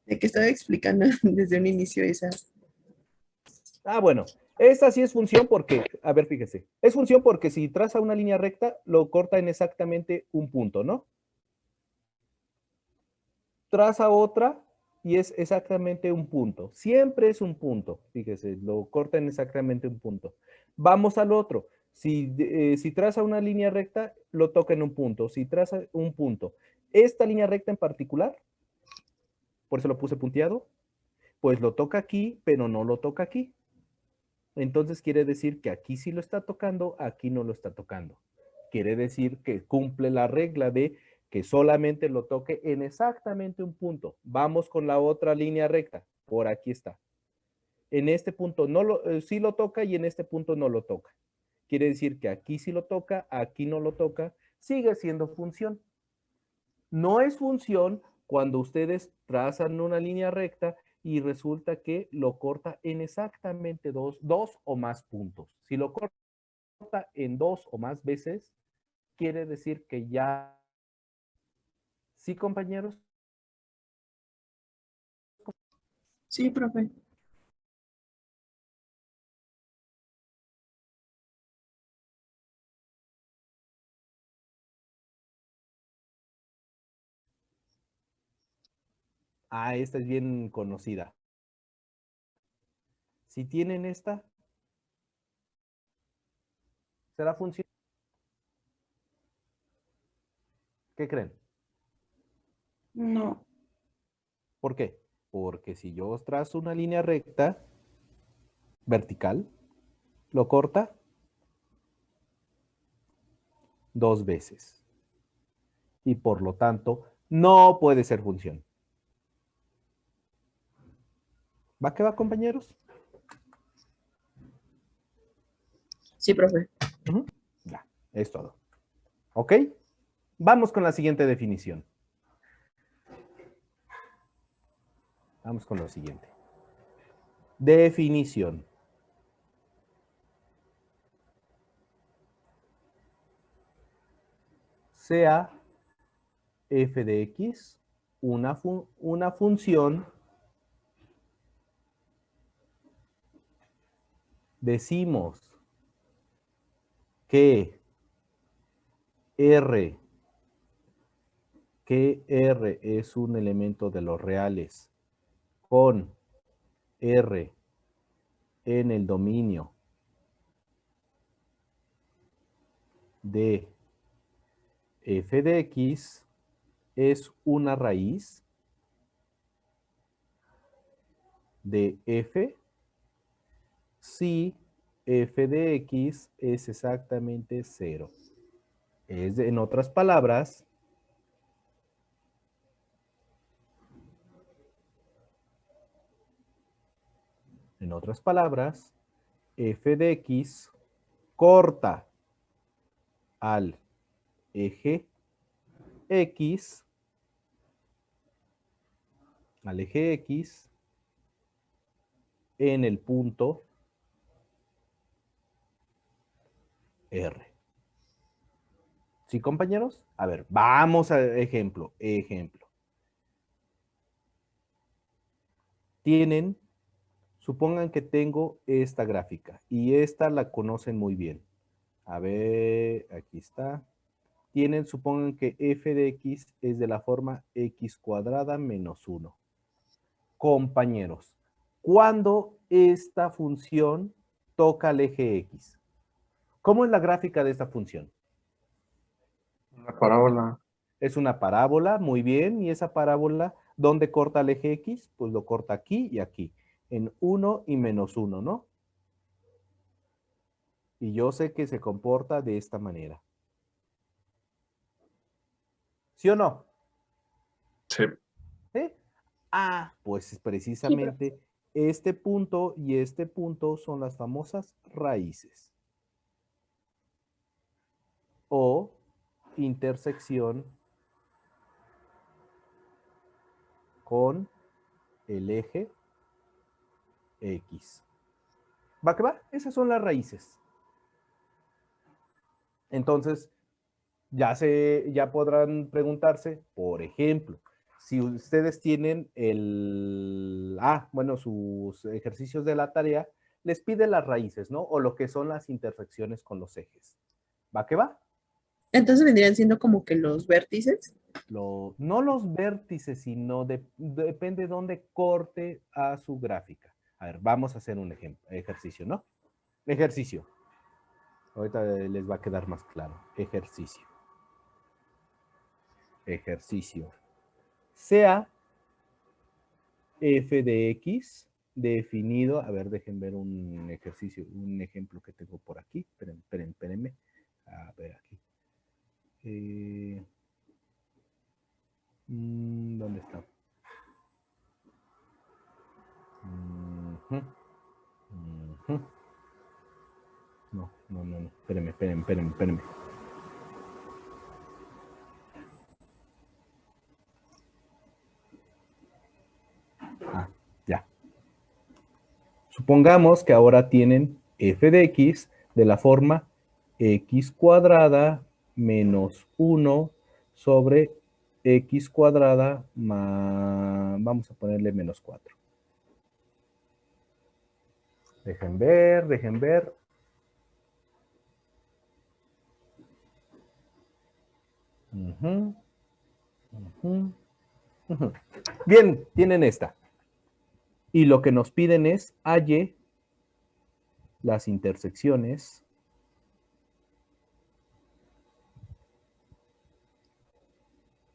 De que estaba explicando desde un inicio esa. Ah, bueno, esta sí es función porque, a ver, fíjese, es función porque si traza una línea recta, lo corta en exactamente un punto, ¿no? Traza otra y es exactamente un punto. Siempre es un punto, fíjese, lo corta en exactamente un punto. Vamos al otro. Si traza una línea recta, lo toca en un punto. Si traza un punto. Esta línea recta en particular, por eso lo puse punteado, pues lo toca aquí, pero no lo toca aquí. Entonces quiere decir que aquí sí lo está tocando, aquí no lo está tocando. Quiere decir que cumple la regla de que solamente lo toque en exactamente un punto. Vamos con la otra línea recta. Por aquí está. En este punto sí lo toca y en este punto no lo toca. Quiere decir que aquí sí lo toca, aquí no lo toca. Sigue siendo función. No es función cuando ustedes trazan una línea recta y resulta que lo corta en exactamente dos o más puntos. Si lo corta en 2 o más veces, quiere decir que ya... ¿Sí, compañeros? Sí, profe. Ah, esta es bien conocida. Si tienen esta, ¿será función? ¿Qué creen? no. ¿Por qué? Porque si yo trazo una línea recta, vertical, lo corta 2 veces. Y por lo tanto, no puede ser función. ¿Va que va, compañeros? Sí, profe. Ya, es todo. ¿Ok? Vamos con la siguiente definición. Vamos con lo siguiente. Definición. Sea f de x una función, decimos que R, es un elemento de los reales con R en el dominio de f de x es una raíz de f si f de x es exactamente 0. En otras palabras, f de x corta al eje x, en el punto R. ¿Sí, compañeros? A ver, vamos a ejemplo. Supongan que tengo esta gráfica y esta la conocen muy bien. A ver, aquí está. Supongan que f de x es de la forma x cuadrada menos 1. Compañeros, ¿cuándo esta función toca al eje x? ¿Cómo es la gráfica de esta función? Una parábola. Es una parábola, muy bien. ¿Y esa parábola dónde corta el eje x? Pues lo corta aquí y aquí, en 1 y menos 1, ¿no? Y yo sé que se comporta de esta manera. ¿Sí o no? Sí. ¿Sí? Pues precisamente este punto y este punto son las famosas raíces. O intersección con el eje X. ¿Va que va? Esas son las raíces. Entonces, ya podrán preguntarse, por ejemplo, si ustedes tienen sus ejercicios de la tarea, les pide las raíces, ¿no? O lo que son las intersecciones con los ejes. ¿Va que va? Entonces vendrían siendo como que los vértices. No los vértices, sino depende de dónde corte a su gráfica. A ver, vamos a hacer un ejercicio, ¿no? Ejercicio. Ahorita les va a quedar más claro. Ejercicio. Sea f de x definido, a ver, dejen ver un ejemplo que tengo por aquí. Espérenme. A ver, aquí. ¿Dónde está? No. Espérenme. Ya. Supongamos que ahora tienen f de x de la forma x cuadrada menos 1 sobre x cuadrada más, vamos a ponerle menos 4. Dejen ver. Bien, tienen esta. Y lo que nos piden es halle las intersecciones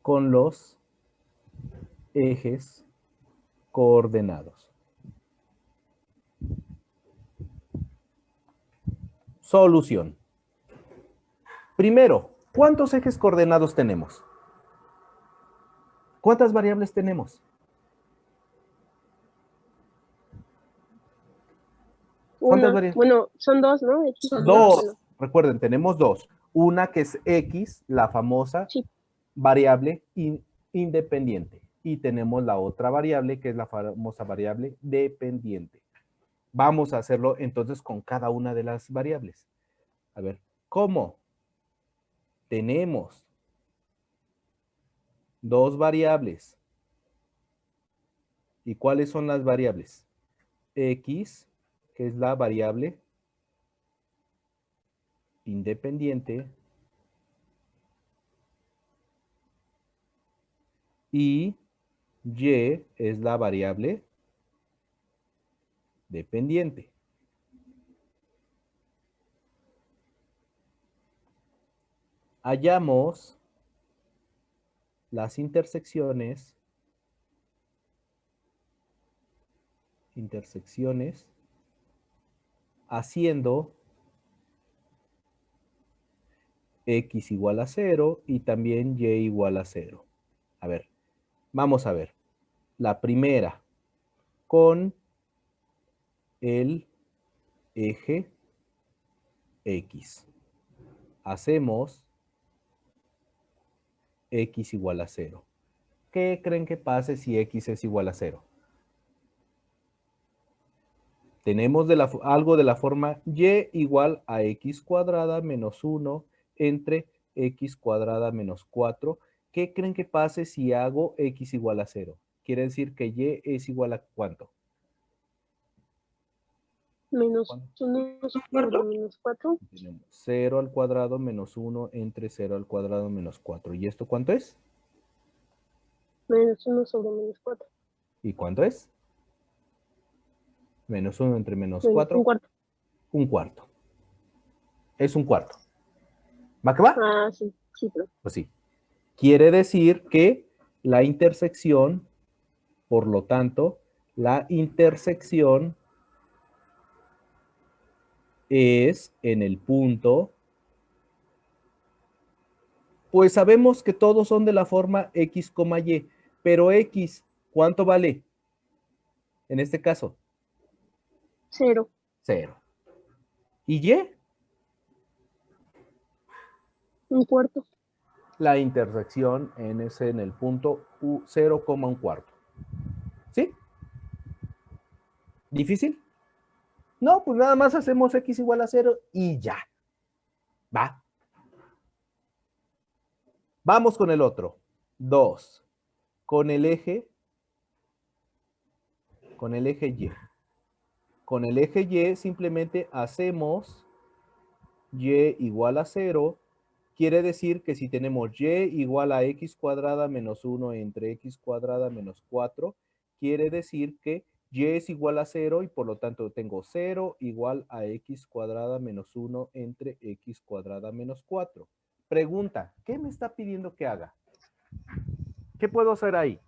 con los ejes coordenados. Solución. Primero, ¿cuántos ejes coordenados tenemos? ¿Cuántas variables tenemos? ¿Cuántas variables? Bueno, son dos, ¿no? Son Dos. Recuerden, tenemos dos. Una que es X, la famosa Sí. variable independiente. Y tenemos la otra variable que es la famosa variable dependiente. Vamos a hacerlo entonces con cada una de las variables. A ver, ¿cómo? Tenemos dos variables. ¿Y cuáles son las variables? X, que es la variable independiente, y Y es la variable dependiente. Hallamos las intersecciones haciendo x igual a 0 y también y igual a 0. A ver, vamos a ver. La primera, con el eje x. Hacemos x igual a 0. ¿Qué creen que pase si x es igual a 0? Tenemos algo de la forma y igual a x cuadrada menos 1 entre x cuadrada menos 4. ¿Qué creen que pase si hago x igual a 0? Quiere decir que y es igual a ¿cuánto? Menos ¿Cuánto? 1 sobre menos 4. Tenemos 0 al cuadrado menos 1 entre 0 al cuadrado menos 4. ¿Y esto cuánto es? Menos 1 sobre menos 4. ¿Y cuánto es? Menos 1 entre menos Menos 4. un cuarto. Un cuarto. Es un cuarto. ¿Va que va? Ah, sí, sí, pero Pues sí. Quiere decir que la intersección, por lo tanto, la intersección es en el punto, pues sabemos que todos son de la forma x, y, pero x, ¿cuánto vale? En este caso, 0. 0. ¿Y y? Un cuarto. La intersección es en el punto 0, un cuarto. ¿Sí? ¿Difícil? No, pues nada más hacemos x igual a 0 y ya. Va. Vamos con el otro. 2. Con el eje Y. Con el eje Y simplemente hacemos y igual a 0. Quiere decir que si tenemos y igual a x cuadrada menos 1 entre x cuadrada menos 4, quiere decir que y es igual a 0 y por lo tanto tengo 0 igual a x cuadrada menos 1 entre x cuadrada menos 4. Pregunta, ¿qué me está pidiendo que haga? ¿Qué puedo hacer ahí?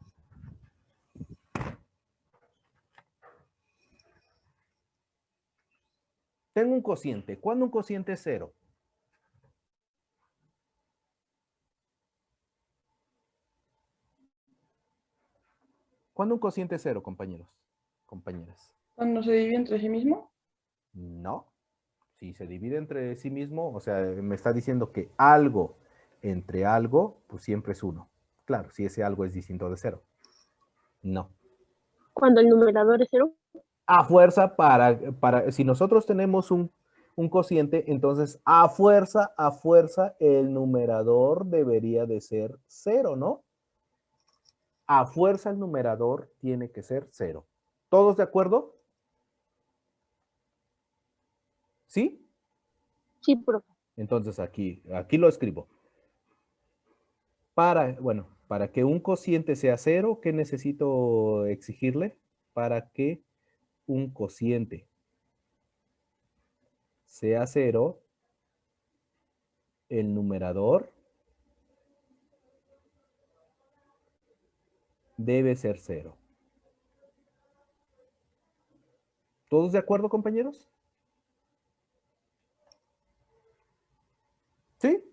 Tengo un cociente. ¿Cuándo un cociente es 0? ¿Cuándo un cociente es 0, compañeros? Compañeras. ¿Cuándo se divide entre sí mismo? No. Si se divide entre sí mismo, o sea, me está diciendo que algo entre algo, pues siempre es 1. Claro, si ese algo es distinto de 0. No. Cuando el numerador es 0. A fuerza, si nosotros tenemos un cociente, entonces a fuerza, el numerador debería de ser 0, ¿no? A fuerza el numerador tiene que ser 0. ¿Todos de acuerdo? ¿Sí? Sí, profe. Entonces aquí lo escribo. Para que un cociente sea 0, ¿qué necesito exigirle? Para que un cociente sea 0, el numerador debe ser 0. ¿Todos de acuerdo, compañeros? ¿Sí?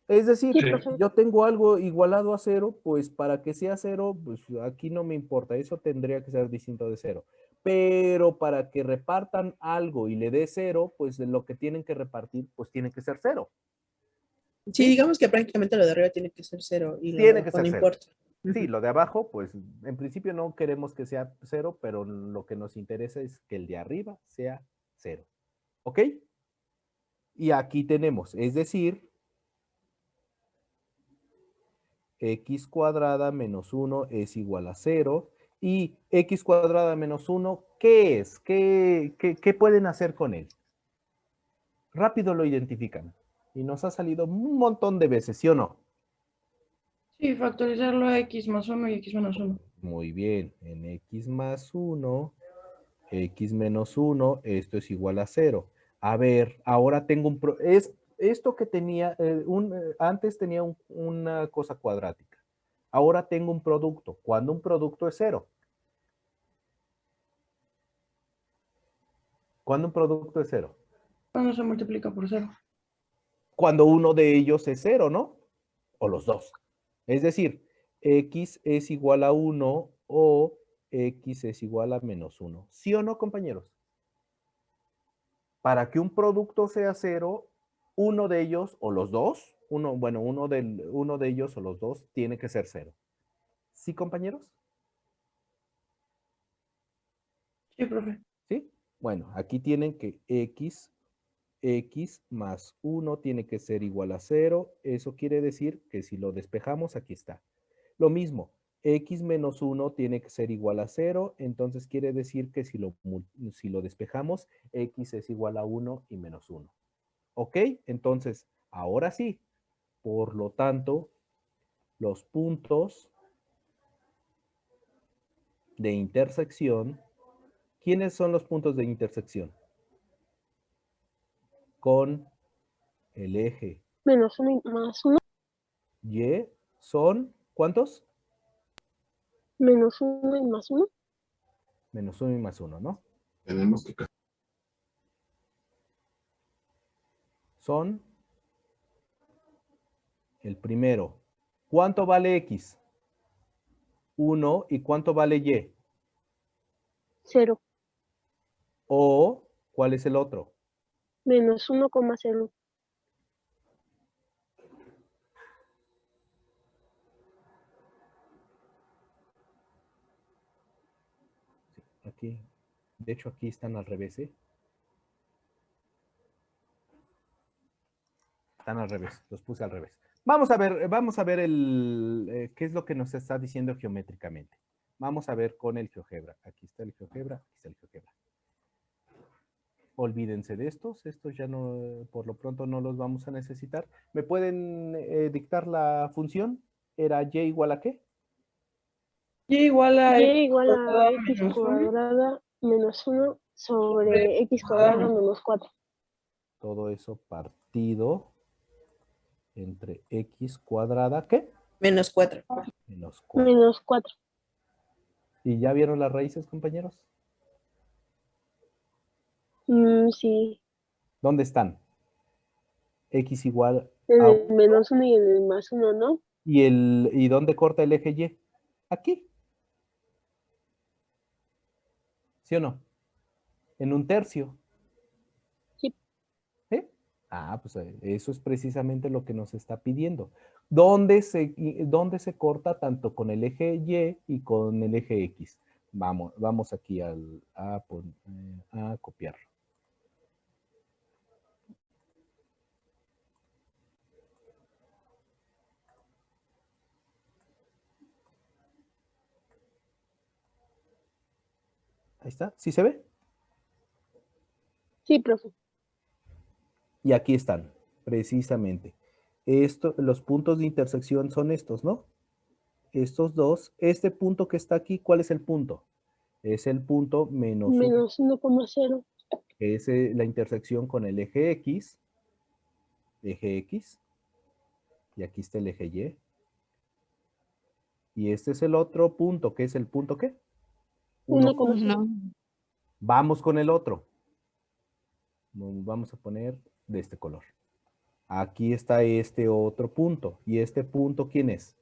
Es decir, Sí, profe. yo tengo algo igualado a 0, pues para que sea 0, pues aquí no me importa, eso tendría que ser distinto de 0. Pero para que repartan algo y le dé 0, pues lo que tienen que repartir, pues tiene que ser 0. Sí, digamos que prácticamente lo de arriba tiene que ser 0 y lo de Tiene que abajo ser no 0. importa. Sí, lo de abajo, pues en principio no queremos que sea 0, pero lo que nos interesa es que el de arriba sea 0. ¿Ok? Y aquí tenemos, es decir, x cuadrada menos 1 es igual a 0. Y x cuadrada menos 1, ¿qué es? ¿Qué pueden hacer con él? Rápido lo identifican. Y nos ha salido un montón de veces, ¿sí o no? Sí, factorizarlo a x más 1 y x menos 1. Muy bien. En x más 1, x menos 1, esto es igual a 0. A ver, ahora tengo esto que tenía, antes tenía una cosa cuadrática. Ahora tengo un producto. ¿Cuándo un producto es 0? ¿Cuándo un producto es cero? Cuando se multiplica por 0. Cuando uno de ellos es cero, ¿no? O los dos. Es decir, x es igual a 1 o x es igual a menos 1. ¿Sí o no, compañeros? Para que un producto sea cero, uno de ellos o los dos, uno de ellos o los dos tiene que ser cero. ¿Sí, compañeros? Sí, profe. ¿Sí? Bueno, aquí tienen que x más 1 tiene que ser igual a 0. Eso quiere decir que si lo despejamos, aquí está. Lo mismo, x menos 1 tiene que ser igual a 0. Entonces quiere decir que si lo despejamos, x es igual a 1 y menos 1. ¿Ok? Entonces, ahora sí. Por lo tanto, los puntos de intersección, ¿quiénes son los puntos de intersección? Con el eje Menos 1 y más 1. Y son, ¿cuántos? Menos 1 y más 1. Menos 1 y más 1, ¿no? Tenemos que Son el primero. ¿Cuánto vale X? 1. ¿Y cuánto vale Y? 0. O, ¿cuál es el otro? Menos 1,0. Aquí. De hecho, aquí están al revés, ¿eh? Están al revés, los puse al revés. Vamos a ver qué es lo que nos está diciendo geométricamente. Vamos a ver con el GeoGebra. Aquí está el GeoGebra, aquí está el GeoGebra. Olvídense de estos ya no, por lo pronto no los vamos a necesitar. ¿Me pueden dictar la función? ¿Era y igual a qué? Y igual a Y x igual a cuadrada x menos 1 cuadrada menos 1 sobre x cuadrada menos 4. Todo eso partido entre x cuadrada, ¿qué? Menos 4. Menos 4. Menos 4. ¿Y ya vieron las raíces, compañeros? Sí. ¿Dónde están? X igual En a el 1. menos 1 y en el más 1, ¿no? ¿Y dónde corta el eje Y? Aquí. ¿Sí o no? En un tercio. Sí. ¿Sí? Pues eso es precisamente lo que nos está pidiendo. ¿Dónde se corta tanto con el eje Y y con el eje X? Vamos aquí a copiarlo. Ahí está. ¿Sí se ve? Sí, profe. Y aquí están, precisamente. Los puntos de intersección son estos, ¿no? Estos dos. Este punto que está aquí, ¿cuál es el punto? Es el punto menos 1, Menos 1,0. que es la intersección con el eje X. Y aquí está el eje Y. Y este es el otro punto, que es el punto ¿qué? 1,0. Vamos con el otro. Vamos a poner de este color. Aquí está este otro punto. ¿Y este punto quién es?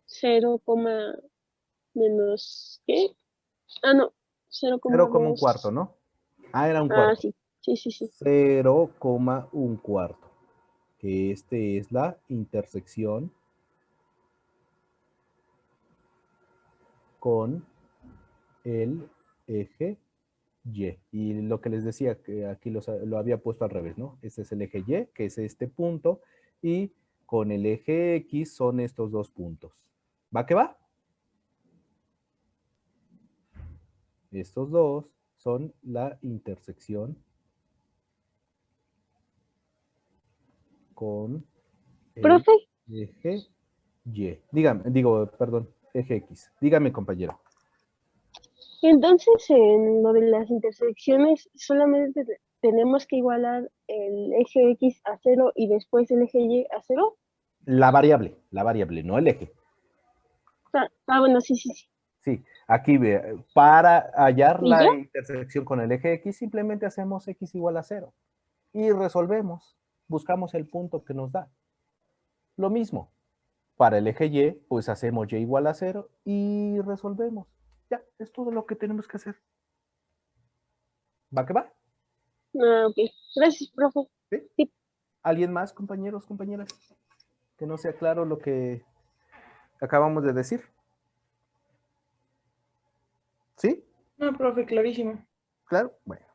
0, menos ¿qué? Ah, no. 0,1 cuarto, 0,2. ¿no? Era un Ah, cuarto. sí. Sí. 0,1 cuarto. Que este es la intersección con el eje Y. Y lo que les decía, que aquí lo había puesto al revés, ¿no? Este es el eje Y, que es este punto, y con el eje X son estos dos puntos. ¿Va que va? Estos dos son la intersección con el Profe, eje Y. Perdón, eje X. Dígame, compañero. entonces en lo de las intersecciones solamente tenemos que igualar el eje X a 0 y después el eje Y a 0. La variable, no el eje. Bueno, sí. Sí, aquí ve, para hallar ¿Y la ya? intersección con el eje X, simplemente hacemos X igual a 0 y resolvemos, buscamos el punto que nos da. Lo mismo, para el eje Y, pues hacemos Y igual a 0 y resolvemos. Ya, es todo lo que tenemos que hacer. ¿Va que va? Ah, ok. Gracias, profe. ¿Sí? Sí. ¿Alguien más, compañeros, compañeras? Que no sea claro lo que acabamos de decir. ¿Sí? No, profe, clarísimo. Claro. Bueno.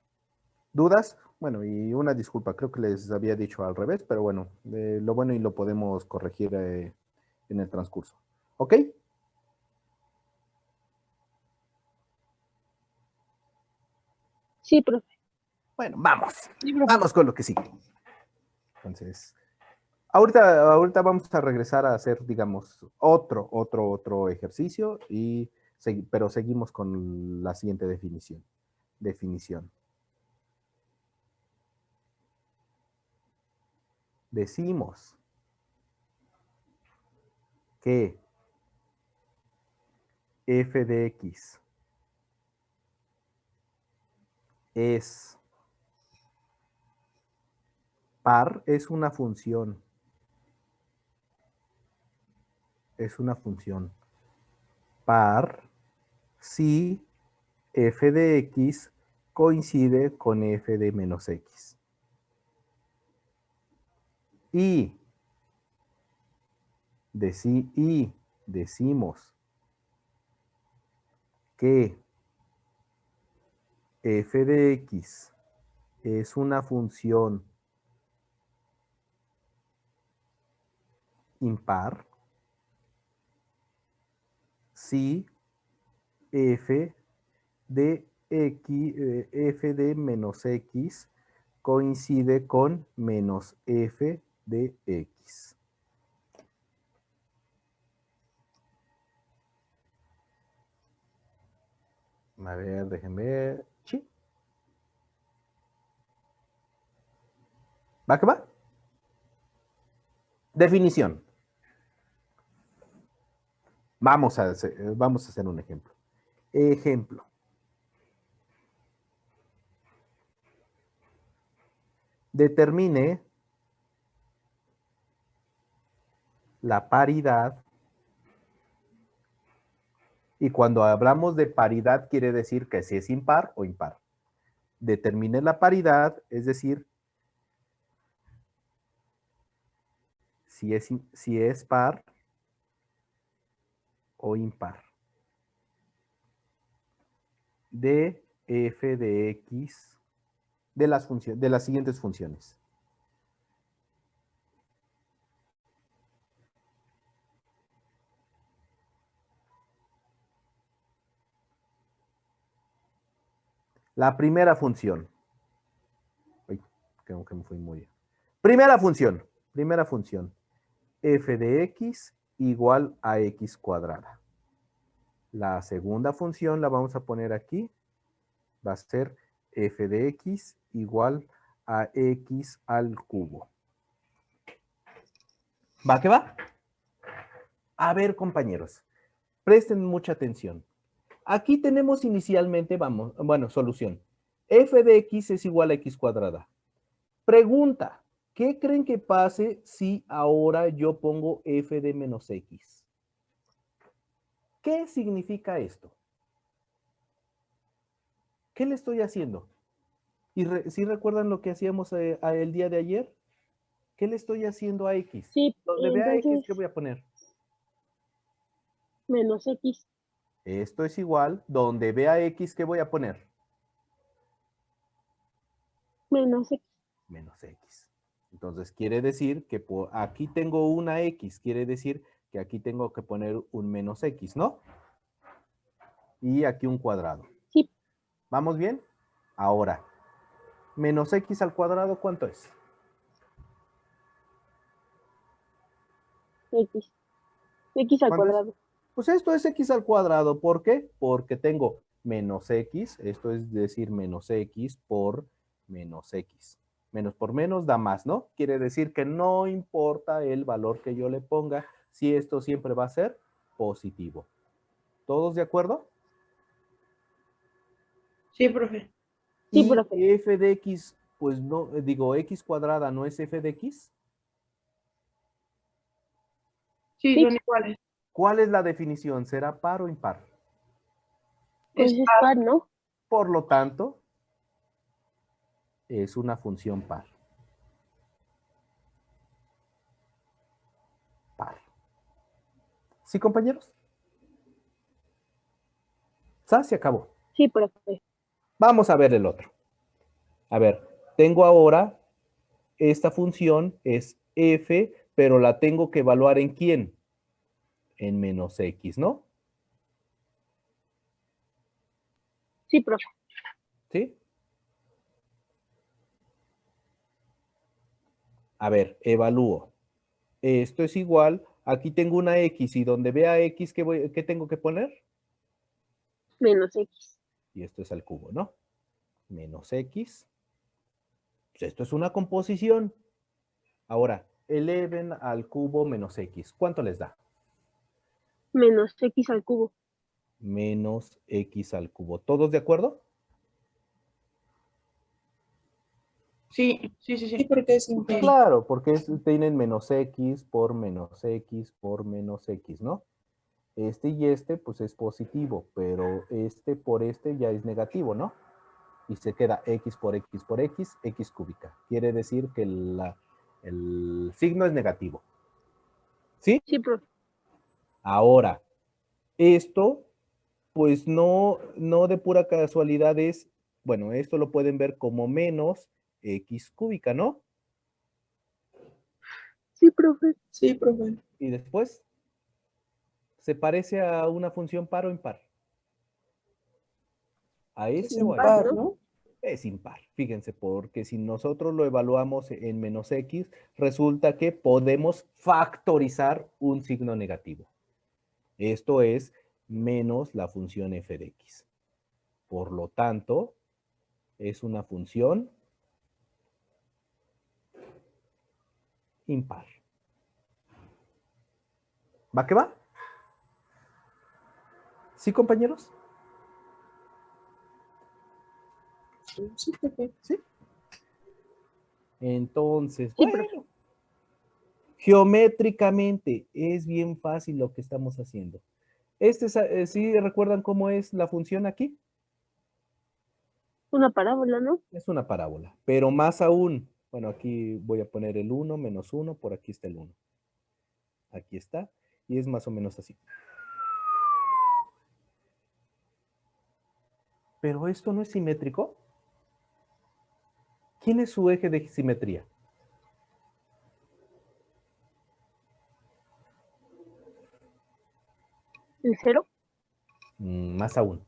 ¿Dudas? Bueno, y una disculpa, creo que les había dicho al revés, pero bueno, lo bueno y lo podemos corregir en el transcurso. ¿Ok? Sí, profe. Bueno, vamos. Sí, profe. Vamos con lo que sigue. Entonces, ahorita vamos a regresar a hacer, digamos, otro ejercicio, pero seguimos con la siguiente definición. Decimos que f de x es par, es una función par si f de x coincide con f de menos x. Y decimos que f de x es una función impar si f de menos x coincide con menos f de x. A ver, déjenme ver. Sí. ¿Va que va? Definición. Vamos a hacer un ejemplo. Ejemplo. Determine la paridad. Y cuando hablamos de paridad, quiere decir que si es impar o impar. Determine la paridad, es decir, si es par o impar. De f de x de las siguientes funciones. La primera función. Uy, creo que me fui muy bien. Primera función. F de x igual a x cuadrada. La segunda función la vamos a poner aquí. Va a ser f de x igual a x al cubo. ¿Va que va? A ver, compañeros, presten mucha atención. Aquí tenemos inicialmente, solución. F de x es igual a x cuadrada. Pregunta, ¿qué creen que pase si ahora yo pongo f de menos x? ¿Qué significa esto? ¿Qué le estoy haciendo? ¿Y si recuerdan lo que hacíamos el día de ayer? ¿Qué le estoy haciendo a x? Sí, Donde vea x, entonces ¿qué voy a poner? menos x. Esto es igual, donde vea x, ¿qué voy a poner? Menos x. Menos x. Entonces quiere decir que aquí tengo una x, quiere decir que aquí tengo que poner un menos x, ¿no? Y aquí un cuadrado. Sí. ¿Vamos bien? Ahora, menos x al cuadrado, ¿cuánto es? X. X al ¿Cuánto es? cuadrado. Pues esto es x al cuadrado. ¿Por qué? Porque tengo menos x, esto es decir menos x por menos x. Menos por menos da más, ¿no? Quiere decir que no importa el valor que yo le ponga, si esto siempre va a ser positivo. ¿Todos de acuerdo? Sí, profe. Sí, Y profe. f de x, pues no, digo, x cuadrada no es f de x. Sí, Sí. son iguales. ¿Cuál es la definición? ¿Será par o impar? Pues Es es par, ¿no? Por lo tanto, es una función par. Par. ¿Sí, compañeros? Se acabó. Sí, profe. Vamos a ver el otro. A ver, tengo ahora esta función es f, pero la tengo que evaluar ¿en quién? En menos x, ¿no? Sí, profe. ¿Sí? A ver, evalúo. Esto es igual, aquí tengo una x y donde vea x, ¿qué tengo que poner? Menos X. Y esto es al cubo, ¿no? Menos x. Pues esto es una composición. Ahora, eleven al cubo menos x. ¿Cuánto les da? Menos X al cubo. Menos x al cubo. ¿Todos de acuerdo? Sí, sí, sí, Sí, sí. porque es impar. Claro, porque tienen menos x por menos x por menos x, ¿no? Este y este, pues es positivo, pero este por este ya es negativo, ¿no? Y se queda x por x por x, x cúbica. Quiere decir que el signo es negativo. ¿Sí? Sí, profe. Ahora, esto, pues no de pura casualidad es, bueno, esto lo pueden ver como menos x cúbica, ¿no? Sí, profe. Sí, profe. Y después, ¿se parece a una función par o impar? ¿A Es este o a este? impar, ¿no? Es impar, fíjense, porque si nosotros lo evaluamos en menos x, resulta que podemos factorizar un signo negativo. Esto es menos la función f de x. Por lo tanto, es una función impar. ¿Va que va? ¿Sí, compañeros? Sí, profe. Sí. Entonces, Sí, bueno, profe. geométricamente es bien fácil lo que estamos haciendo. ¿Sí recuerdan cómo es la función aquí? Una parábola, ¿no? Es una parábola, pero más aún, bueno, aquí voy a poner el 1 menos 1, por aquí está el 1. Aquí está, y es más o menos así. Pero esto no es simétrico. ¿Quién es su eje de simetría? El 0. Más aún.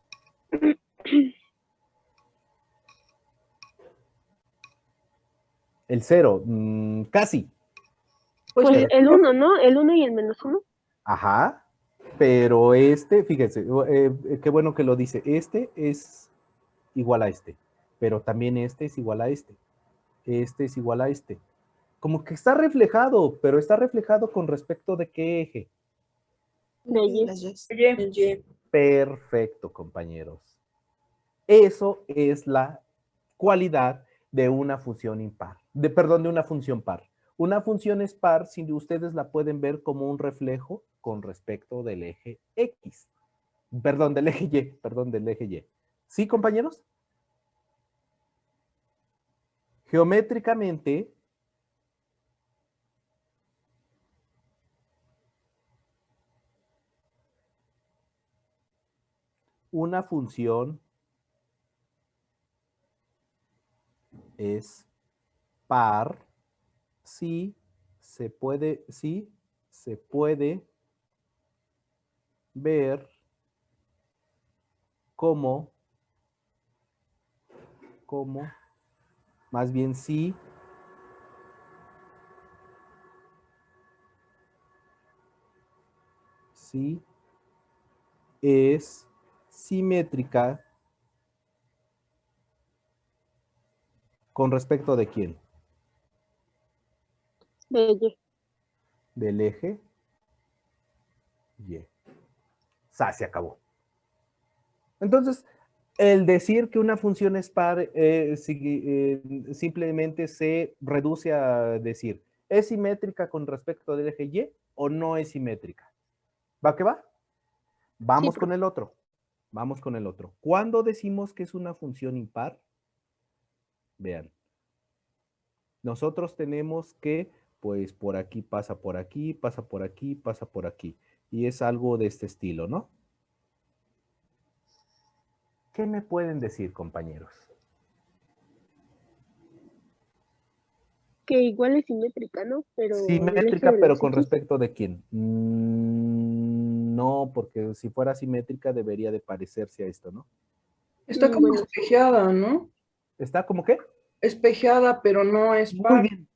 El 0, casi. Pues Pues sí, el 1, ¿no? El 1 y el menos 1. Ajá, pero este, fíjense, qué bueno que lo dice. Este es igual a este, pero también este es igual a este. Este es igual a este. Como que está reflejado, pero está reflejado con respecto de qué eje. De Y. Las yes. oye, El Y. Perfecto, compañeros. Eso es la cualidad de una función impar, perdón, de una función par. Una función es par si ustedes la pueden ver como un reflejo con respecto del eje X. Perdón, del eje Y, perdón, del eje Y. ¿Sí, compañeros? Geométricamente, una función es par si se puede ver como, más bien si es simétrica con respecto de quién? De Y. Del eje Y. Se acabó. Entonces, El decir que una función es par simplemente se reduce a decir, ¿es simétrica con respecto del eje Y o no es simétrica? ¿Va que va? Vamos con el otro. Vamos con el otro. ¿Cuándo decimos que es una función impar? Vean. Nosotros tenemos que, pues, por aquí pasa por aquí, pasa por aquí, pasa por aquí. Y es algo de este estilo, ¿no? ¿Qué me pueden decir, compañeros? Que igual es simétrica, ¿no? Pero el eje Simétrica, de pero los con X, respecto de quién. No, porque si fuera simétrica debería de parecerse a esto, ¿no? Está como bueno, espejeada, ¿no? ¿Está como qué? Espejeada, pero no es Muy par. bien,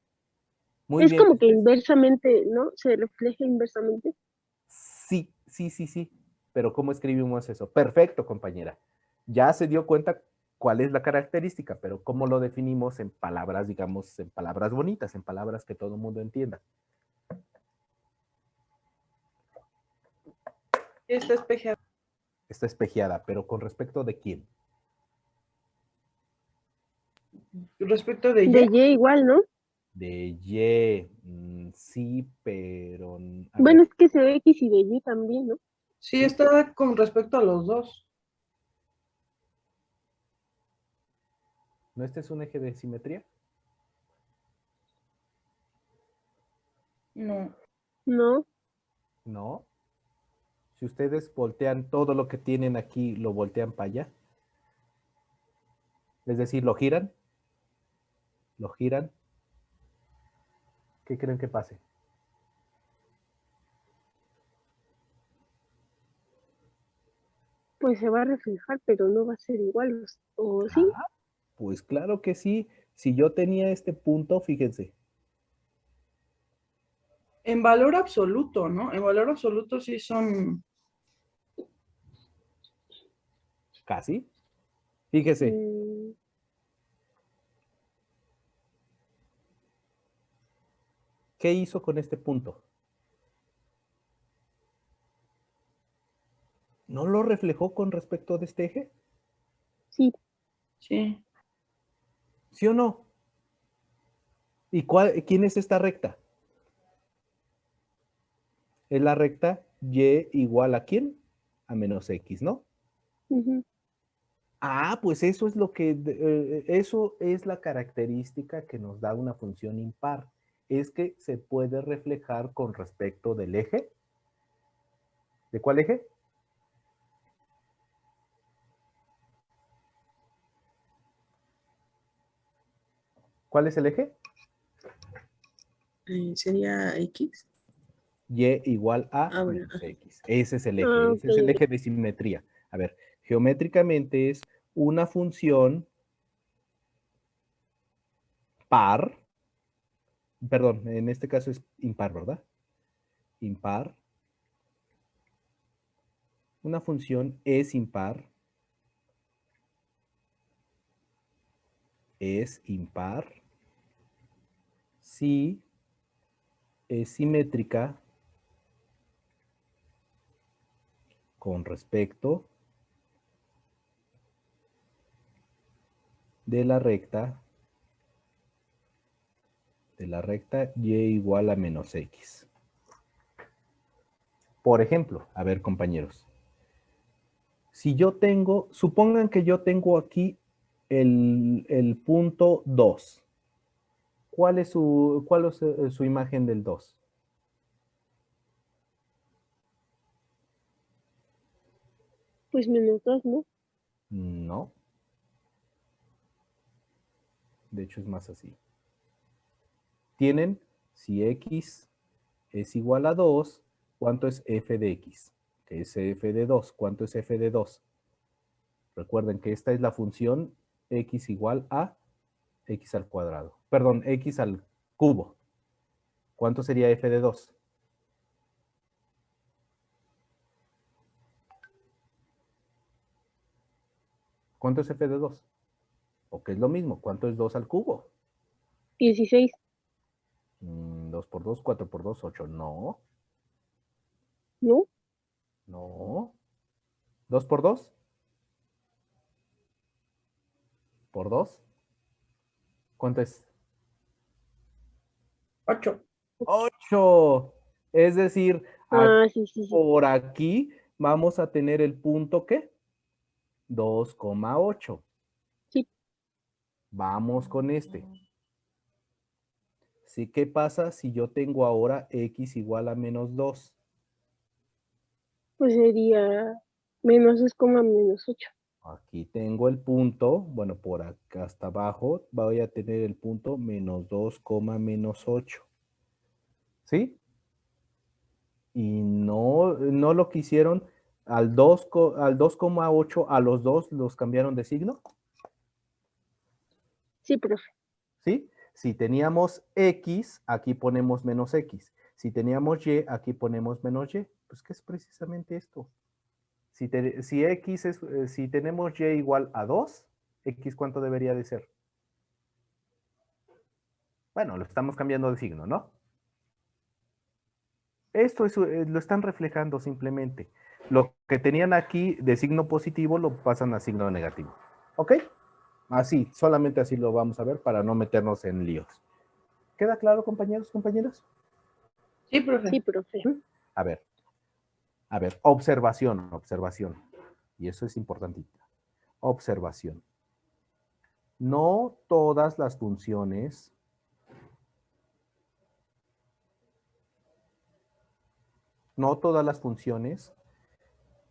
muy es bien. como que inversamente, ¿no? Se refleja inversamente. Sí, sí, sí, sí. Pero ¿cómo escribimos eso? Perfecto, compañera. Ya se dio cuenta cuál es la característica, pero ¿cómo lo definimos en palabras, digamos, en palabras bonitas, en palabras que todo el mundo entienda? Está espejeada. Está espejeada, pero ¿con respecto de quién? Respecto de De Y, Y igual, ¿no? De Y. Sí, pero a Bueno, ver, es que es de X y de Y también, ¿no? sí, sí, está con respecto a los dos. ¿no este es un eje de simetría? No. No, No. Si ustedes voltean todo lo que tienen aquí, lo voltean para allá. Es decir, lo giran. ¿Qué creen que pase? pues se va a reflejar, pero no va a ser igual, ¿o sí? Ah, pues claro que sí. Si yo tenía este punto, fíjense, En valor absoluto, ¿no? En valor absoluto sí son. casi. Fíjese, Mm, ¿qué hizo con este punto? ¿No lo reflejó con respecto de este eje? sí, Sí. ¿Sí o no? ¿Y quién es esta recta? Es la recta y igual a quién? A menos x, ¿no? ujú. Ah, pues eso es lo que, eso es la característica que nos da una función impar. Es que se puede reflejar con respecto del eje. ¿De cuál eje? ¿Cuál es el eje? ¿Sería X? Y igual a Ah, bueno. menos x. Ese es el Ah, eje, ok, ese es el ok. eje de simetría. A ver, geométricamente es una función par, perdón, en este caso es impar, ¿verdad? Impar. Una función es impar si es simétrica con respecto de la recta y igual a menos x. Por ejemplo, a ver, compañeros, si yo tengo, supongan que yo tengo aquí el punto 2. ¿Cuál es su imagen del 2? Pues menos dos, ¿no? No, de hecho es más así. Tienen, si x es igual a 2, ¿cuánto es f de x? Que es f de 2. ¿Cuánto es f de 2? Recuerden que esta es la función x igual a x al cuadrado. Perdón, x al cubo. ¿Cuánto sería f de 2? ¿Cuánto es f de 2? O que es lo mismo, ¿cuánto es 2 al cubo? 16, 2 por 2, 4 por 2, 8. No, ¿no? no. 2 por 2, por 2. ¿Cuánto es? 8. 8. Es decir, Sí. por aquí vamos a tener el punto, ¿qué? 2,8. Sí. Vamos con este. ¿Sí? ¿Qué pasa si yo tengo ahora x igual a menos 2? Pues sería menos 2, menos 8. Aquí tengo el punto, bueno, por acá hasta abajo voy a tener el punto menos 2, menos 8. ¿Sí? Y no lo que hicieron al 2,8 a los 2 los cambiaron de signo. Sí, profe. ¿Sí? Si teníamos X, aquí ponemos menos X. Si teníamos Y, aquí ponemos menos Y. Pues, ¿qué es precisamente esto? Si tenemos Y igual a 2, X, ¿cuánto debería de ser? Bueno, lo estamos cambiando de signo, ¿no? Esto lo están reflejando simplemente. Lo que tenían aquí de signo positivo lo pasan a signo negativo. ¿Ok? Así, solamente así lo vamos a ver para no meternos en líos. ¿Queda claro, compañeros, compañeras? Sí, profe. Sí, profe. A ver, observación. Y eso es importantito. Observación. No todas las funciones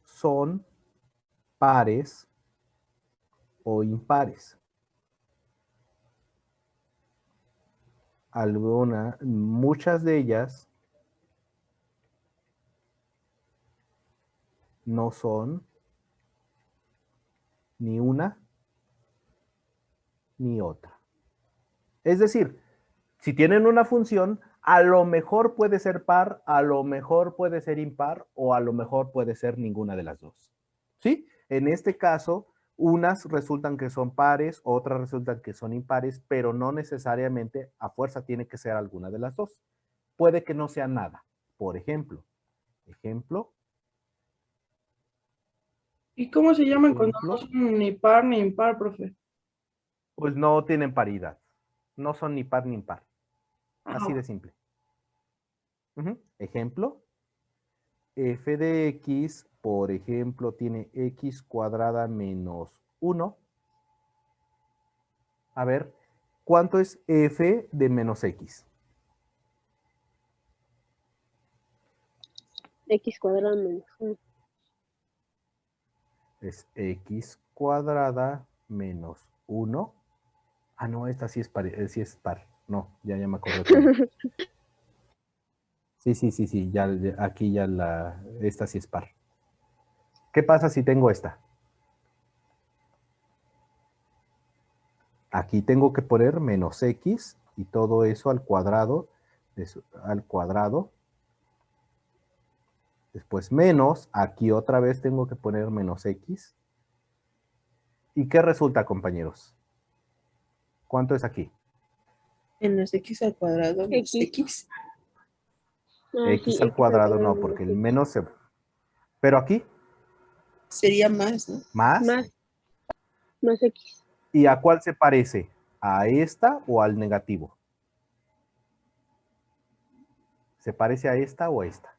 son pares o impares. Muchas de ellas no son ni una ni otra. Es decir, si tienen una función, a lo mejor puede ser par, a lo mejor puede ser impar o a lo mejor puede ser ninguna de las dos. ¿Sí? En este caso, unas resultan que son pares, otras resultan que son impares, pero no necesariamente a fuerza tiene que ser alguna de las dos. Puede que no sea nada. Por ejemplo, ¿Y cómo se llaman cuando no son ni par ni impar, profe? pues no tienen paridad. No son ni par ni impar. Así Ah, de simple. Ejemplo, f de x, por ejemplo, tiene x cuadrada menos 1. A ver, ¿cuánto es f de menos x? X cuadrado menos 1. Es x cuadrada menos 1. Ah, no, esta sí es par. No, ya me acordé. Sí, ya, aquí ya esta sí es par. ¿Qué pasa si tengo esta? Aquí tengo que poner menos x y todo eso al cuadrado, Después menos, aquí otra vez tengo que poner menos x. ¿Y qué resulta, compañeros? ¿Cuánto es aquí? Menos x al cuadrado menos X. x. X al cuadrado no, porque el menos se... Pero aquí, Sería más, ¿no? más. Más X. ¿Y a cuál se parece? ¿A esta o al negativo? ¿Se parece a esta o a esta?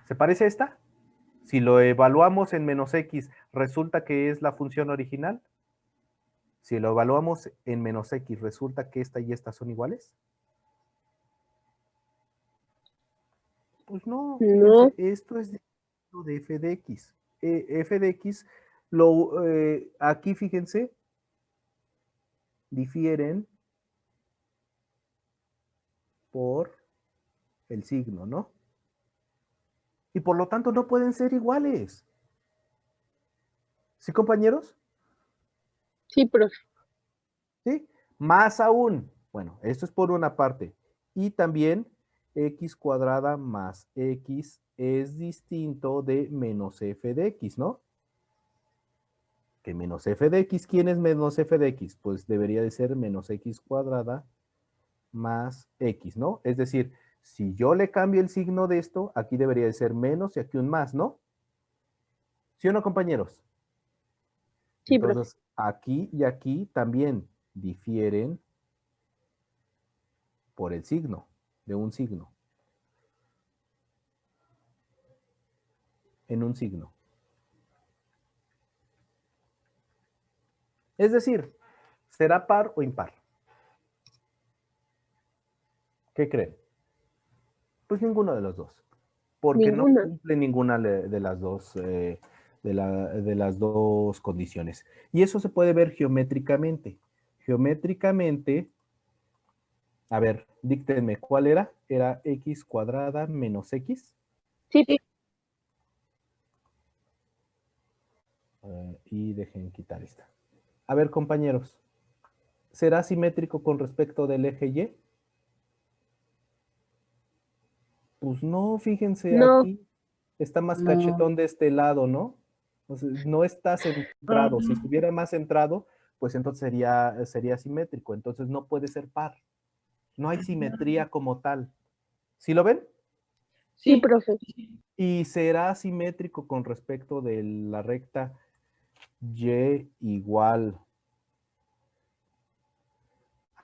¿Se parece a esta? Si lo evaluamos en menos x, ¿resulta que es la función original? Si lo evaluamos en menos x, ¿resulta que esta y esta son iguales? Pues no, No. fíjense, esto es de f de x. F de x, aquí fíjense, difieren por el signo, ¿no? Y por lo tanto no pueden ser iguales. ¿Sí, compañeros? Sí, profe. ¿Sí? Más aún, bueno, esto es por una parte. Y también x cuadrada más x es distinto de menos f de x, ¿no? Que menos f de x, ¿quién es menos f de x? Pues debería de ser menos x cuadrada más x, ¿no? Es decir, si yo le cambio el signo de esto, aquí debería de ser menos y aquí un más, ¿no? ¿Sí o no, compañeros? Sí, Entonces, aquí y aquí también difieren por el signo, de un signo. En un signo. Es decir, ¿será par o impar? ¿Qué creen? Pues ninguno de los dos, porque no Ninguna. cumple ninguna de las dos, de las dos condiciones. Y eso se puede ver geométricamente. Geométricamente, a ver, díctenme, ¿cuál era? Era x cuadrada menos x. Sí, Y dejen quitar esta. A ver, compañeros, ¿será simétrico con respecto del eje Y? Pues no, fíjense, no, aquí está más No. cachetón de este lado, ¿no? O sea, no está centrado. Si estuviera más centrado, pues entonces sería simétrico. Entonces no puede ser par. No hay simetría como tal. ¿Sí lo ven? sí, Sí, profe. Y será simétrico con respecto de la recta Y igual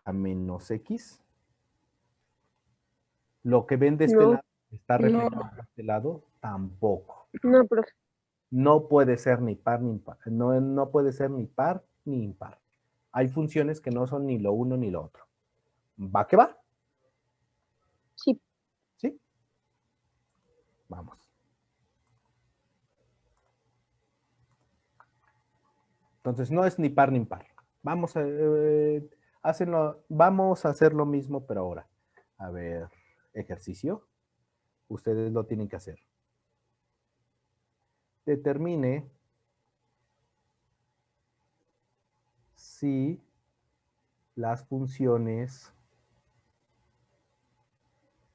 a menos X. Lo que ven de este No, lado está no. reflejado de este lado, tampoco. no, profe. No puede ser ni par ni impar. No, no puede ser ni par ni impar. Hay funciones que no son ni lo uno ni lo otro. ¿Va que va? Sí, ¿Sí? Vamos. Entonces no es ni par ni impar. Vamos a hacer lo mismo, pero ahora. A ver, ejercicio. Ustedes lo tienen que hacer. Determine si las funciones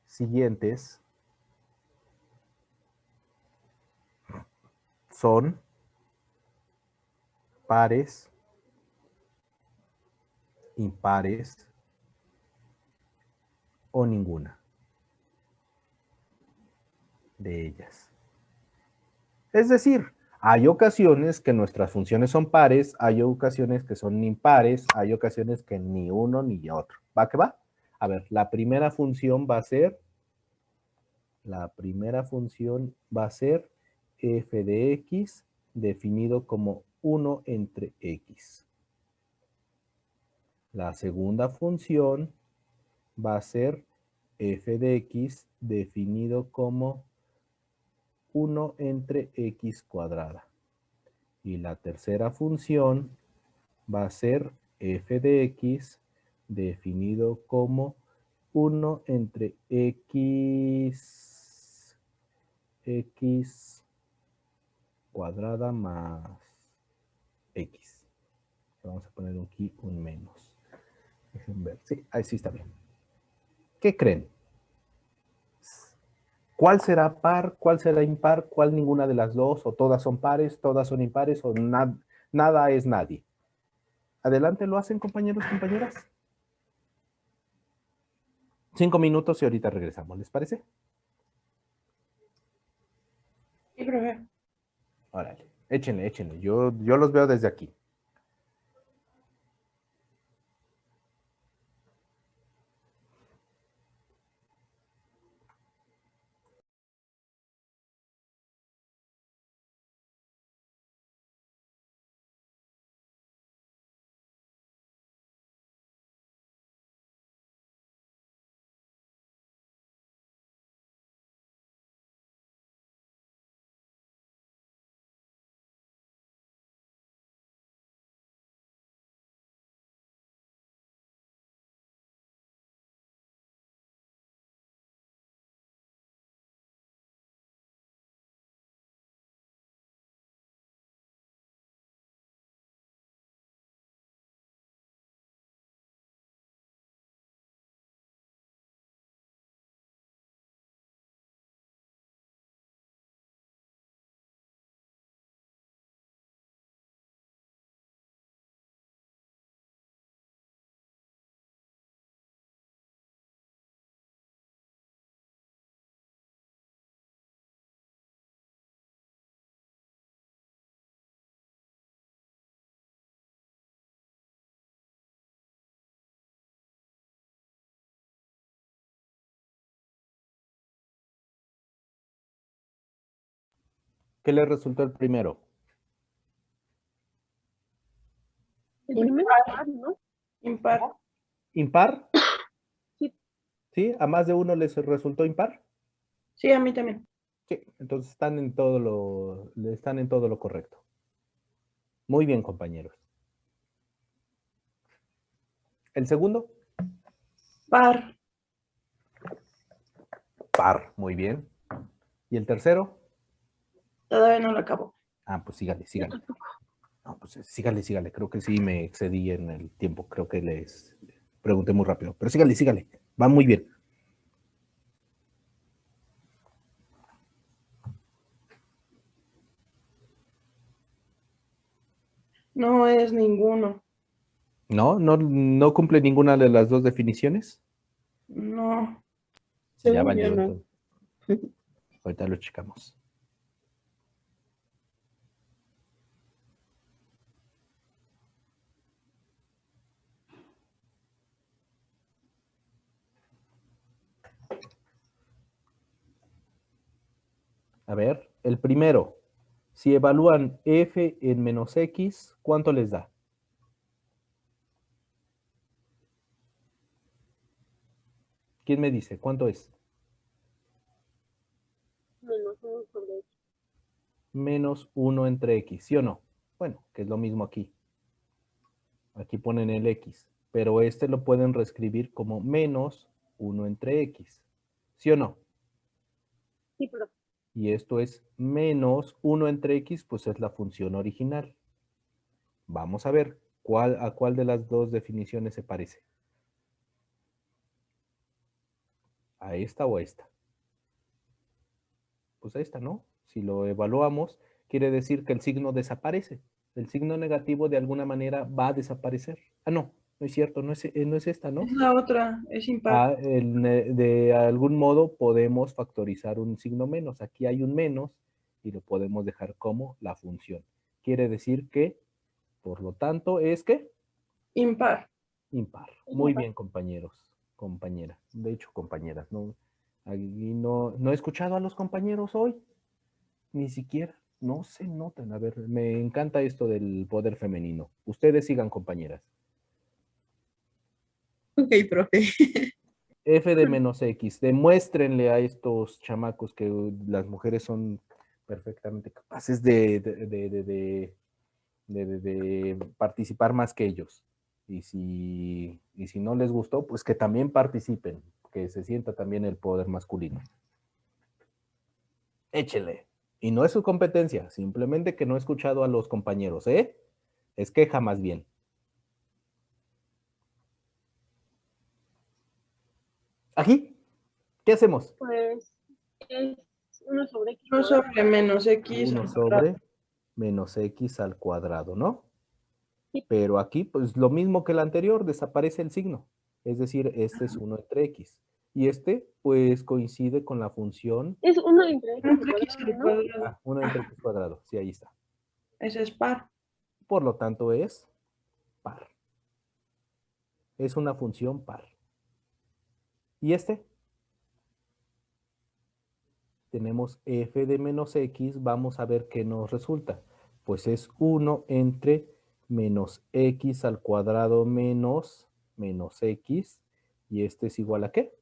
siguientes son pares, impares o ninguna de ellas. Es decir, hay ocasiones que nuestras funciones son pares, hay ocasiones que son impares, hay ocasiones que ni uno ni otro. ¿Va que va? A ver, la primera función va a ser f de x definido como 1 entre x. La segunda función va a ser f de x definido como 1 entre x cuadrada. Y la tercera función va a ser f de x definido como 1 entre x cuadrada más x. Vamos a poner aquí un menos. Dejen ver. Sí, ahí sí está bien. ¿Qué creen? ¿Cuál será par? ¿Cuál será impar? ¿Cuál ninguna de las dos? ¿O todas son pares? ¿Todas son impares? ¿O nada es nadie? Adelante, ¿lo hacen, compañeros, compañeras? 5 minutos y ahorita regresamos, ¿les parece? Sí, profe. Órale, échenle, échenle. Yo los veo desde aquí. ¿Qué le resultó el primero? El primero es par, ¿no? Impar. ¿Impar? Sí. ¿Sí? ¿A más de uno les resultó impar? Sí, a mí también. Sí, entonces están en todo lo correcto. Muy bien, compañeros. ¿El segundo? Par. Par, muy bien. ¿Y el tercero? Todavía no lo acabo. Ah, pues sígale. No, pues sígale. Creo que sí me excedí en el tiempo. Creo que les pregunté muy rápido. Pero sígale. Va muy bien. No es ninguno. ¿No cumple ninguna de las dos definiciones? No. Ya Según valió yo, no. entonces. Ahorita lo checamos. A ver, el primero. Si evalúan f en menos x, ¿cuánto les da? ¿Quién me dice? ¿Cuánto es? Menos 1 sobre X. Menos 1 entre x, ¿sí o no? Bueno, que es lo mismo aquí. Aquí ponen el x, pero este lo pueden reescribir como menos 1 entre x, ¿sí o no? Sí, pero Y esto es menos 1 entre x, pues es la función original. Vamos a ver a cuál de las dos definiciones se parece. ¿A esta o a esta? Pues a esta, ¿no? Si lo evaluamos, quiere decir que el signo desaparece. El signo negativo de alguna manera va a desaparecer. Ah, no es cierto, no es esta, ¿no? Es la otra. Es impar. De algún modo podemos factorizar un signo menos. Aquí hay un menos y lo podemos dejar como la función. Quiere decir que, por lo tanto, es que Impar. impar. es Muy impar. bien, compañeros, compañeras. De hecho, compañeras. No he escuchado a los compañeros hoy. Ni siquiera. No se notan. A ver, me encanta esto del poder femenino. Ustedes sigan, compañeras. Ok, profe. F de menos X. Demuéstrenle a estos chamacos que las mujeres son perfectamente capaces de participar más que ellos. Y si no les gustó, pues que también participen, que se sienta también el poder masculino. Échele. Y no es su competencia, simplemente que no he escuchado a los compañeros, ¿eh? Es queja más bien. ¿Aquí? ¿Qué hacemos? Pues es 1 sobre X 1 cuadrado. sobre menos X. 1 sobre menos X al cuadrado, ¿no? Sí. Pero aquí, pues lo mismo que el anterior, desaparece el signo. Es decir, este es 1 entre X. Y este, pues, coincide con la función Es 1 entre X Entre X cuadrado, al ¿no? cuadrado. 1 entre X cuadrado. Sí, ahí está. Ese es par. Por lo tanto, es par. Es una función par. ¿Y este? Tenemos f de menos x, vamos a ver qué nos resulta. Pues es 1 entre menos x al cuadrado menos x. ¿Y este es igual a qué?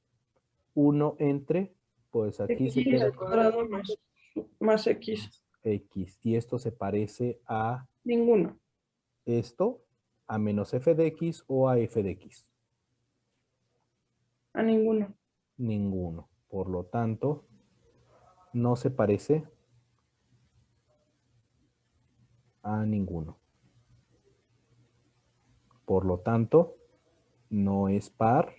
1 entre, pues aquí se X queda al cuadrado más X. x. Y esto se parece a Ninguno. esto, a menos f de x o a f de x. A ninguno. Ninguno. Por lo tanto, no se parece a ninguno. Por lo tanto, no es par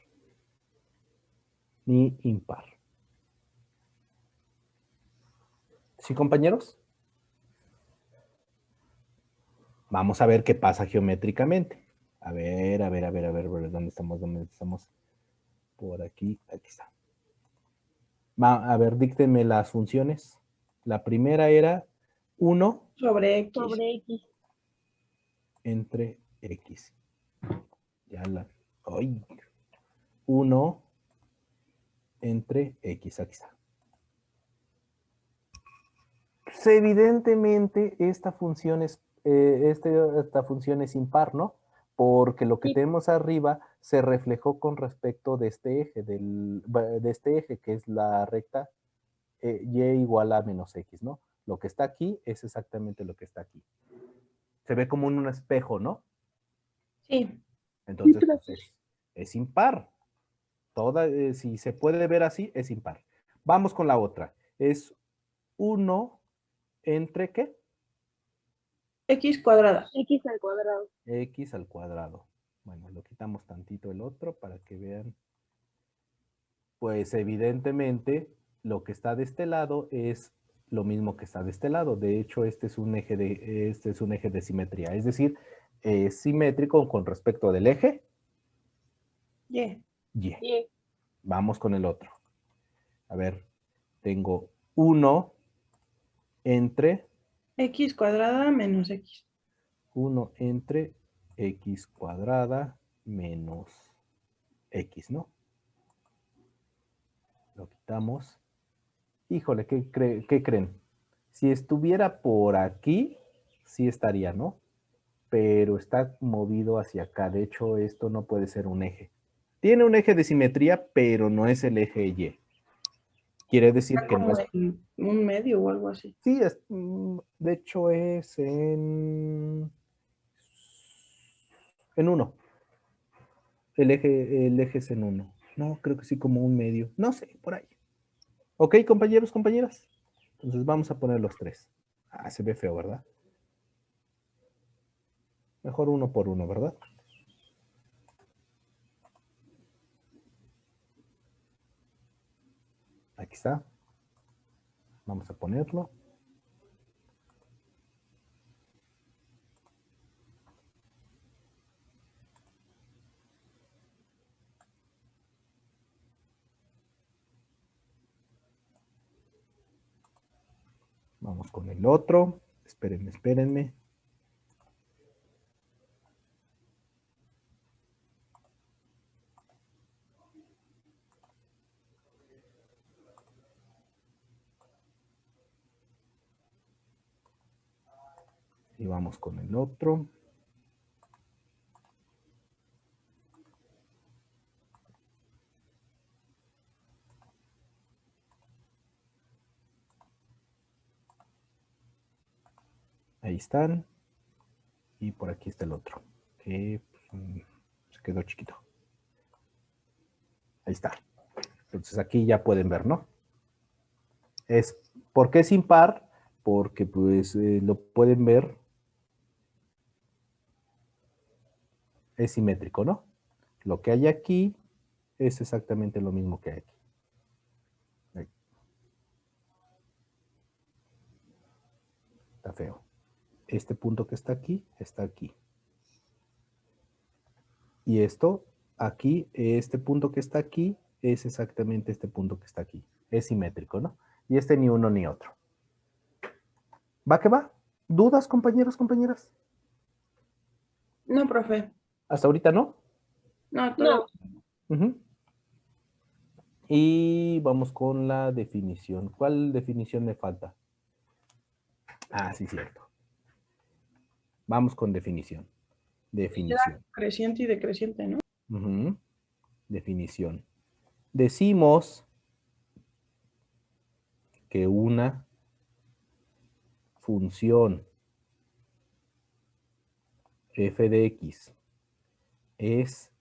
ni impar. ¿Sí, compañeros? Vamos a ver qué pasa geométricamente. A ver, ¿dónde estamos? ¿Dónde estamos? Por aquí está. A ver, díctenme las funciones. La primera era 1 Sobre X. Sobre X. entre X. Ya la... ¡Ay! 1 entre X, aquí está. Pues evidentemente esta función esta función es impar, ¿no? Porque lo que Sí. tenemos arriba se reflejó con respecto de este eje, de este eje que es la recta y igual a menos x, ¿no? Lo que está aquí es exactamente lo que está aquí. Se ve como en un espejo, ¿no? Sí. Entonces, pero- pues es impar. Si se puede ver así, es impar. Vamos con la otra. Es 1 entre ¿qué? X cuadrada. X al cuadrado. X al cuadrado. Bueno, lo quitamos tantito el otro para que vean. Pues evidentemente lo que está de este lado es lo mismo que está de este lado. De hecho, este es un eje de simetría. Es decir, es simétrico con respecto del eje Y. Y. Y Vamos con el otro. A ver, tengo 1 entre X cuadrada menos X. 1 entre X cuadrada menos X, ¿no? Lo quitamos. Híjole, ¿qué creen? Si estuviera por aquí, sí estaría, ¿no? Pero está movido hacia acá. De hecho, esto no puede ser un eje. Tiene un eje de simetría, pero no es el eje Y. Quiere decir Está que no como es... en un medio o algo así. Sí, de hecho es en 1. El eje es en 1. No, creo que sí como un medio. No sé, por ahí. Ok, compañeros, compañeras. Entonces vamos a poner los 3. Ah, se ve feo, ¿verdad? Mejor 1 por 1, ¿verdad? Aquí está. Vamos a ponerlo. Vamos con el otro. Espérenme, espérenme. Y vamos con el otro. Ahí están. Y por aquí está el otro. Que se quedó chiquito. Ahí está. Entonces aquí ya pueden ver, ¿no? ¿Por qué es impar? Porque pues lo pueden ver. Es simétrico, ¿no? Lo que hay aquí es exactamente lo mismo que hay aquí. Ahí. Está feo. Este punto que está aquí, está aquí. Y esto, aquí, este punto que está aquí, es exactamente este punto que está aquí. Es simétrico, ¿no? Y este ni uno ni otro. ¿Va que va? ¿Dudas, compañeros, compañeras? No, profe. Hasta ahorita no. No, todo. no, Ujú. Y vamos con la definición. ¿Cuál definición me falta? Ah, sí, cierto. Vamos con definición. Definición. Creciente y decreciente, ¿no? Ujú. Definición. Decimos que una función f de x es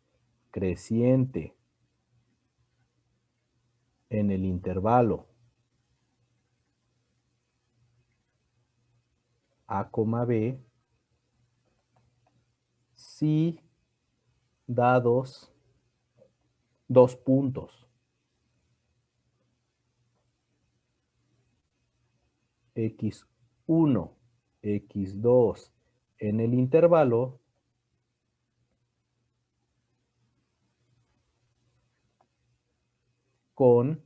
creciente en el intervalo a, b si dados dos puntos x1, x2 en el intervalo con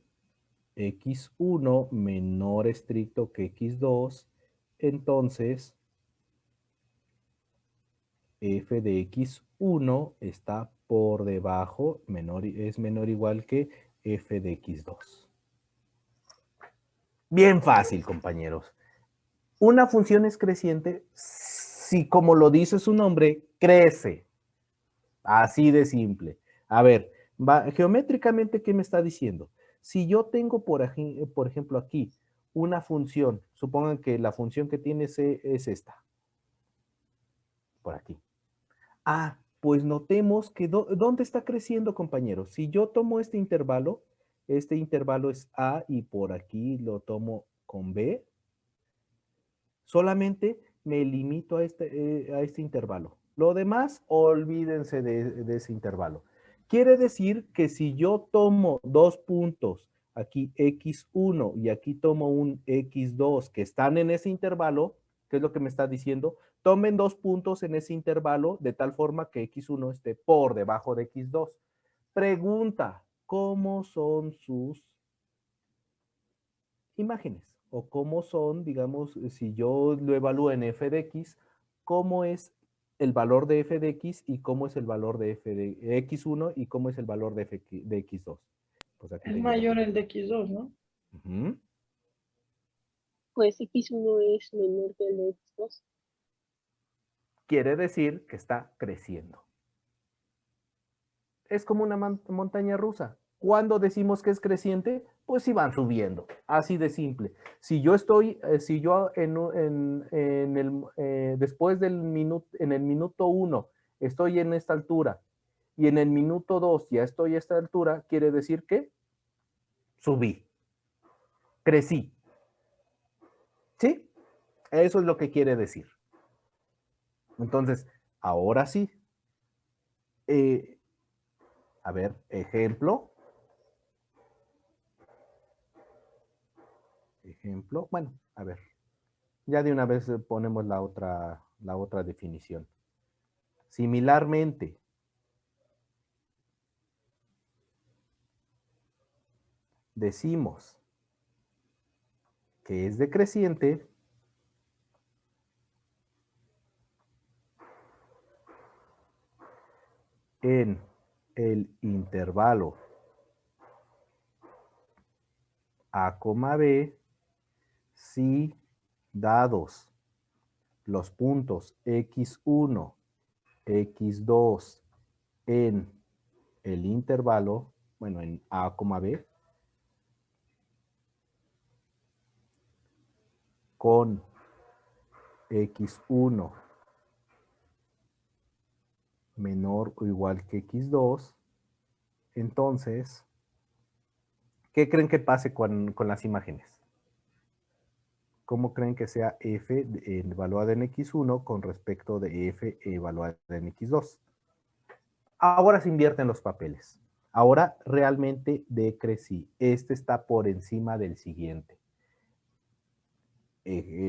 x1 menor estricto que x2, entonces f de x1 está por debajo, es menor o igual que f de x2. Bien fácil, compañeros. Una función es creciente si, como lo dice su nombre, crece. Así de simple. A ver, geométricamente, ¿qué me está diciendo? Si yo tengo, por ejemplo, aquí una función, supongan que la función que tiene es esta. Por aquí. Ah, pues notemos que ¿dónde está creciendo, compañeros? Si yo tomo este intervalo es A y por aquí lo tomo con B, solamente me limito a este intervalo. Lo demás, olvídense de ese intervalo. Quiere decir que si yo tomo dos puntos, aquí x1 y aquí tomo un x2 que están en ese intervalo, ¿qué es lo que me está diciendo? Tomen dos puntos en ese intervalo de tal forma que x1 esté por debajo de x2. Pregunta, ¿cómo son sus imágenes? O cómo son, digamos, si yo lo evalúo en f de x, ¿cómo es el valor de f de x y cómo es el valor de f de x1 y cómo es el valor de, de x2? Pues aquí Es tengo mayor el de X2, ¿no? Pues X1 es menor que el de X2. Quiere decir que está creciendo. Es como una montaña rusa. ¿Cuándo decimos que es creciente? Pues si van subiendo, así de simple. Si yo estoy, después del minuto, en el minuto 1 estoy en esta altura y en el minuto 2 ya estoy a esta altura, quiere decir que subí, crecí. ¿Sí? Eso es lo que quiere decir. Entonces, ahora sí. A ver, ejemplo. Ejemplo, bueno, a ver. Ya de una vez ponemos la otra definición. Similarmente, decimos que es decreciente en el intervalo A, B, si dados los puntos x1, x2 en el intervalo, bueno, en A, B, con x1 menor o igual que x2, entonces, ¿qué creen que pase con las imágenes? ¿Cómo creen que sea f evaluada en x1 con respecto de f evaluada en x2? Ahora se invierten los papeles. Ahora realmente decrecí. Este está por encima del siguiente.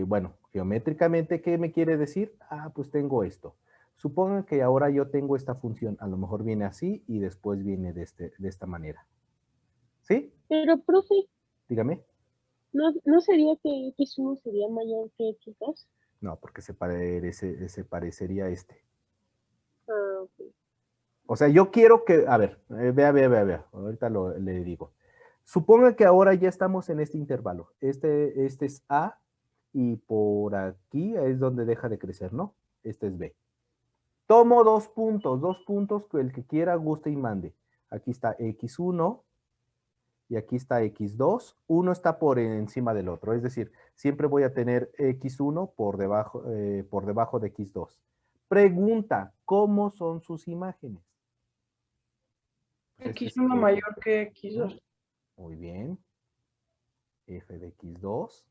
Bueno, geométricamente, ¿qué me quiere decir? Ah, pues tengo esto. Supongan que ahora yo tengo esta función. A lo mejor viene así y después viene de esta manera. ¿Sí? Pero, profe, Dígame. ¿no sería que X1 sería mayor que X2? No, porque se parecería a este. Ah, ok. O sea, yo quiero que, a ver, vea. Ahorita le digo. Suponga que ahora ya estamos en este intervalo. Este es A y por aquí es donde deja de crecer, ¿no? Este es B. Tomo dos puntos que el que quiera guste y mande. Aquí está X1 y aquí está X2. Uno está por encima del otro, es decir, siempre voy a tener X1 por debajo de X2. Pregunta, ¿cómo son sus imágenes? Pues X1 mayor que X2. Muy bien. F de X2.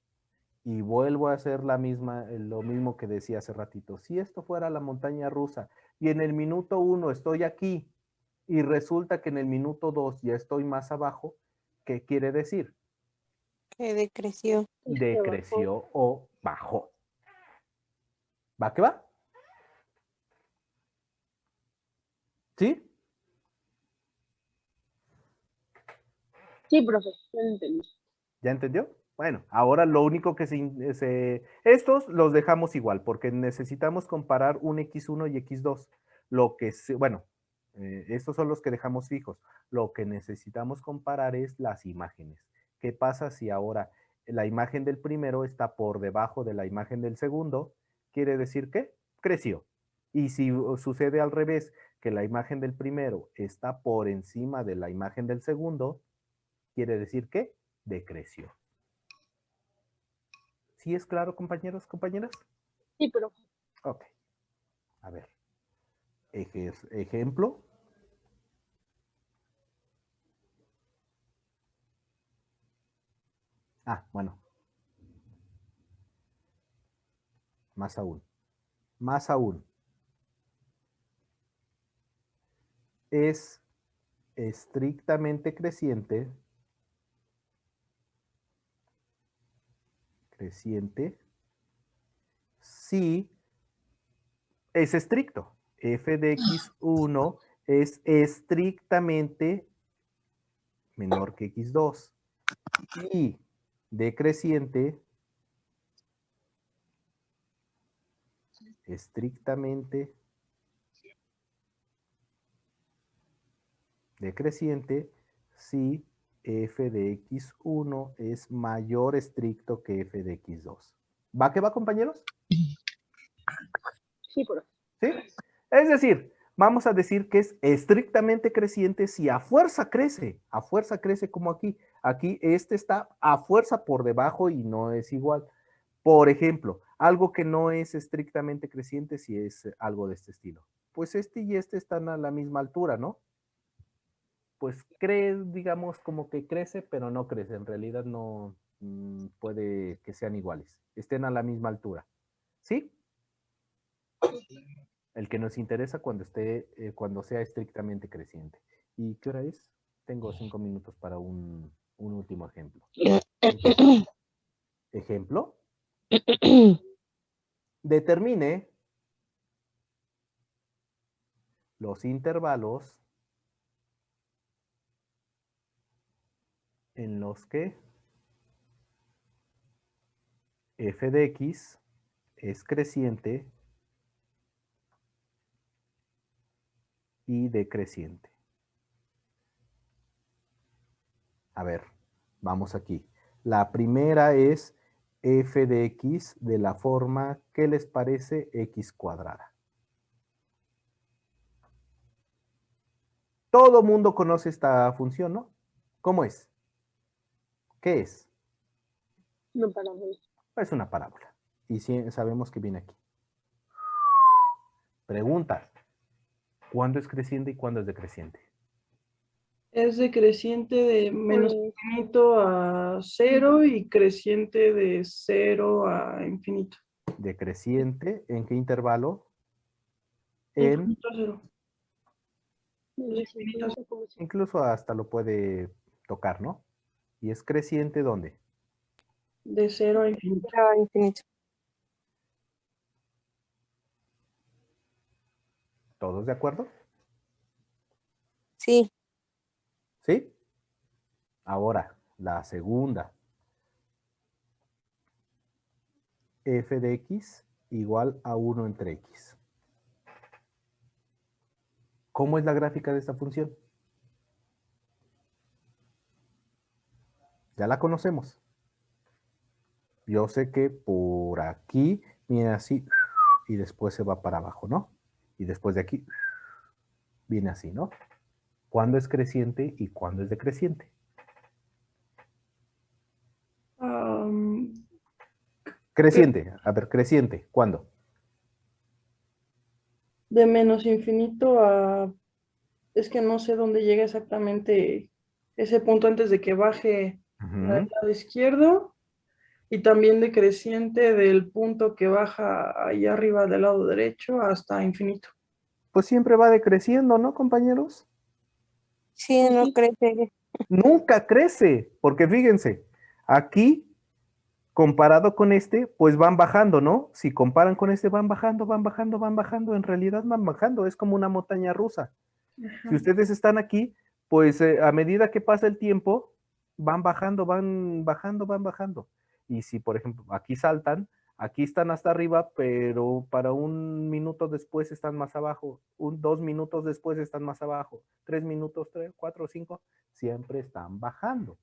Y vuelvo a hacer lo mismo que decía hace ratito. Si esto fuera la montaña rusa y en el minuto 1 estoy aquí y resulta que en el minuto 2 ya estoy más abajo, ¿qué quiere decir? Que decreció. Decreció o bajó. ¿Va que va? ¿Sí? Sí, profe, ya lo entendí. ¿Ya entendió? Bueno, ahora lo único que estos los dejamos igual porque necesitamos comparar un X1 y X2. Bueno, estos son los que dejamos fijos. Lo que necesitamos comparar es las imágenes. ¿Qué pasa si ahora la imagen del primero está por debajo de la imagen del segundo, quiere decir que creció. Y si sucede al revés, que la imagen del primero está por encima de la imagen del segundo, quiere decir que decreció. ¿Sí es claro, compañeros, compañeras? Sí, pero Ok. A ver. Ejemplo. Ah, bueno. Más aún. Más aún. Es estrictamente creciente. Creciente. Si es estricto. F de x1 es estrictamente menor que x2. Y decreciente, estrictamente decreciente, si f de x1 es mayor estricto que f de x2. ¿Va que va, compañeros? sí, pero ¿Sí? Es decir, vamos a decir que es estrictamente creciente si a fuerza crece como aquí. Aquí este está a fuerza por debajo y no es igual. Por ejemplo, algo que no es estrictamente creciente si es algo de este estilo. Pues este y este están a la misma altura, ¿no? Pues digamos, como que crece, pero no crece. En realidad no puede que sean iguales. Estén a la misma altura. ¿Sí? El que nos interesa cuando sea estrictamente creciente. ¿Y qué hora es? Tengo 5 minutos para un último ejemplo. Ejemplo. Determine los intervalos en los que f de x es creciente y decreciente. A ver, vamos aquí. La primera es f de x de la forma que les parece x cuadrada. Todo mundo conoce esta función, ¿no? ¿Cómo es? ¿Qué es? no paramos. Es una parábola. Y sí, sabemos que viene aquí. Pregunta. ¿Cuándo es creciente y cuándo es decreciente? Es decreciente de menos Pues, infinito a 0 y creciente de 0 a infinito. Decreciente, ¿en qué intervalo? En, Infinito a 0. menos infinito, como si incluso hasta lo puede tocar, ¿no? ¿Y es creciente dónde? De 0 a infinito. Era infinito. ¿Todos de acuerdo? Sí, ¿Sí? Ahora, la segunda. F de x igual a 1 entre x. ¿Cómo es la gráfica de esta función? Ya la conocemos. Yo sé que por aquí viene así y después se va para abajo, ¿no? Y después de aquí viene así, ¿no? ¿Cuándo es creciente y cuándo es decreciente? Creciente, a ver, creciente, ¿cuándo? De menos infinito a... Es que no sé dónde llega exactamente ese punto antes de que baje al lado izquierdo. Y también decreciente del punto que baja ahí arriba del lado derecho hasta infinito. Pues siempre va decreciendo, ¿no, compañeros? sí, Pues no sí. crece. Nunca crece, porque fíjense, aquí comparado con este, pues van bajando, ¿no? Si comparan con este, van bajando, van bajando, van bajando, en realidad van bajando, es como una montaña rusa. Si ustedes están aquí, pues a medida que pasa el tiempo, van bajando, van bajando, van bajando. Y si, por ejemplo, aquí saltan, aquí están hasta arriba, pero para un minuto después están más abajo, 2 minutos después están más abajo, 3 minutos, 4, 5, siempre están bajando.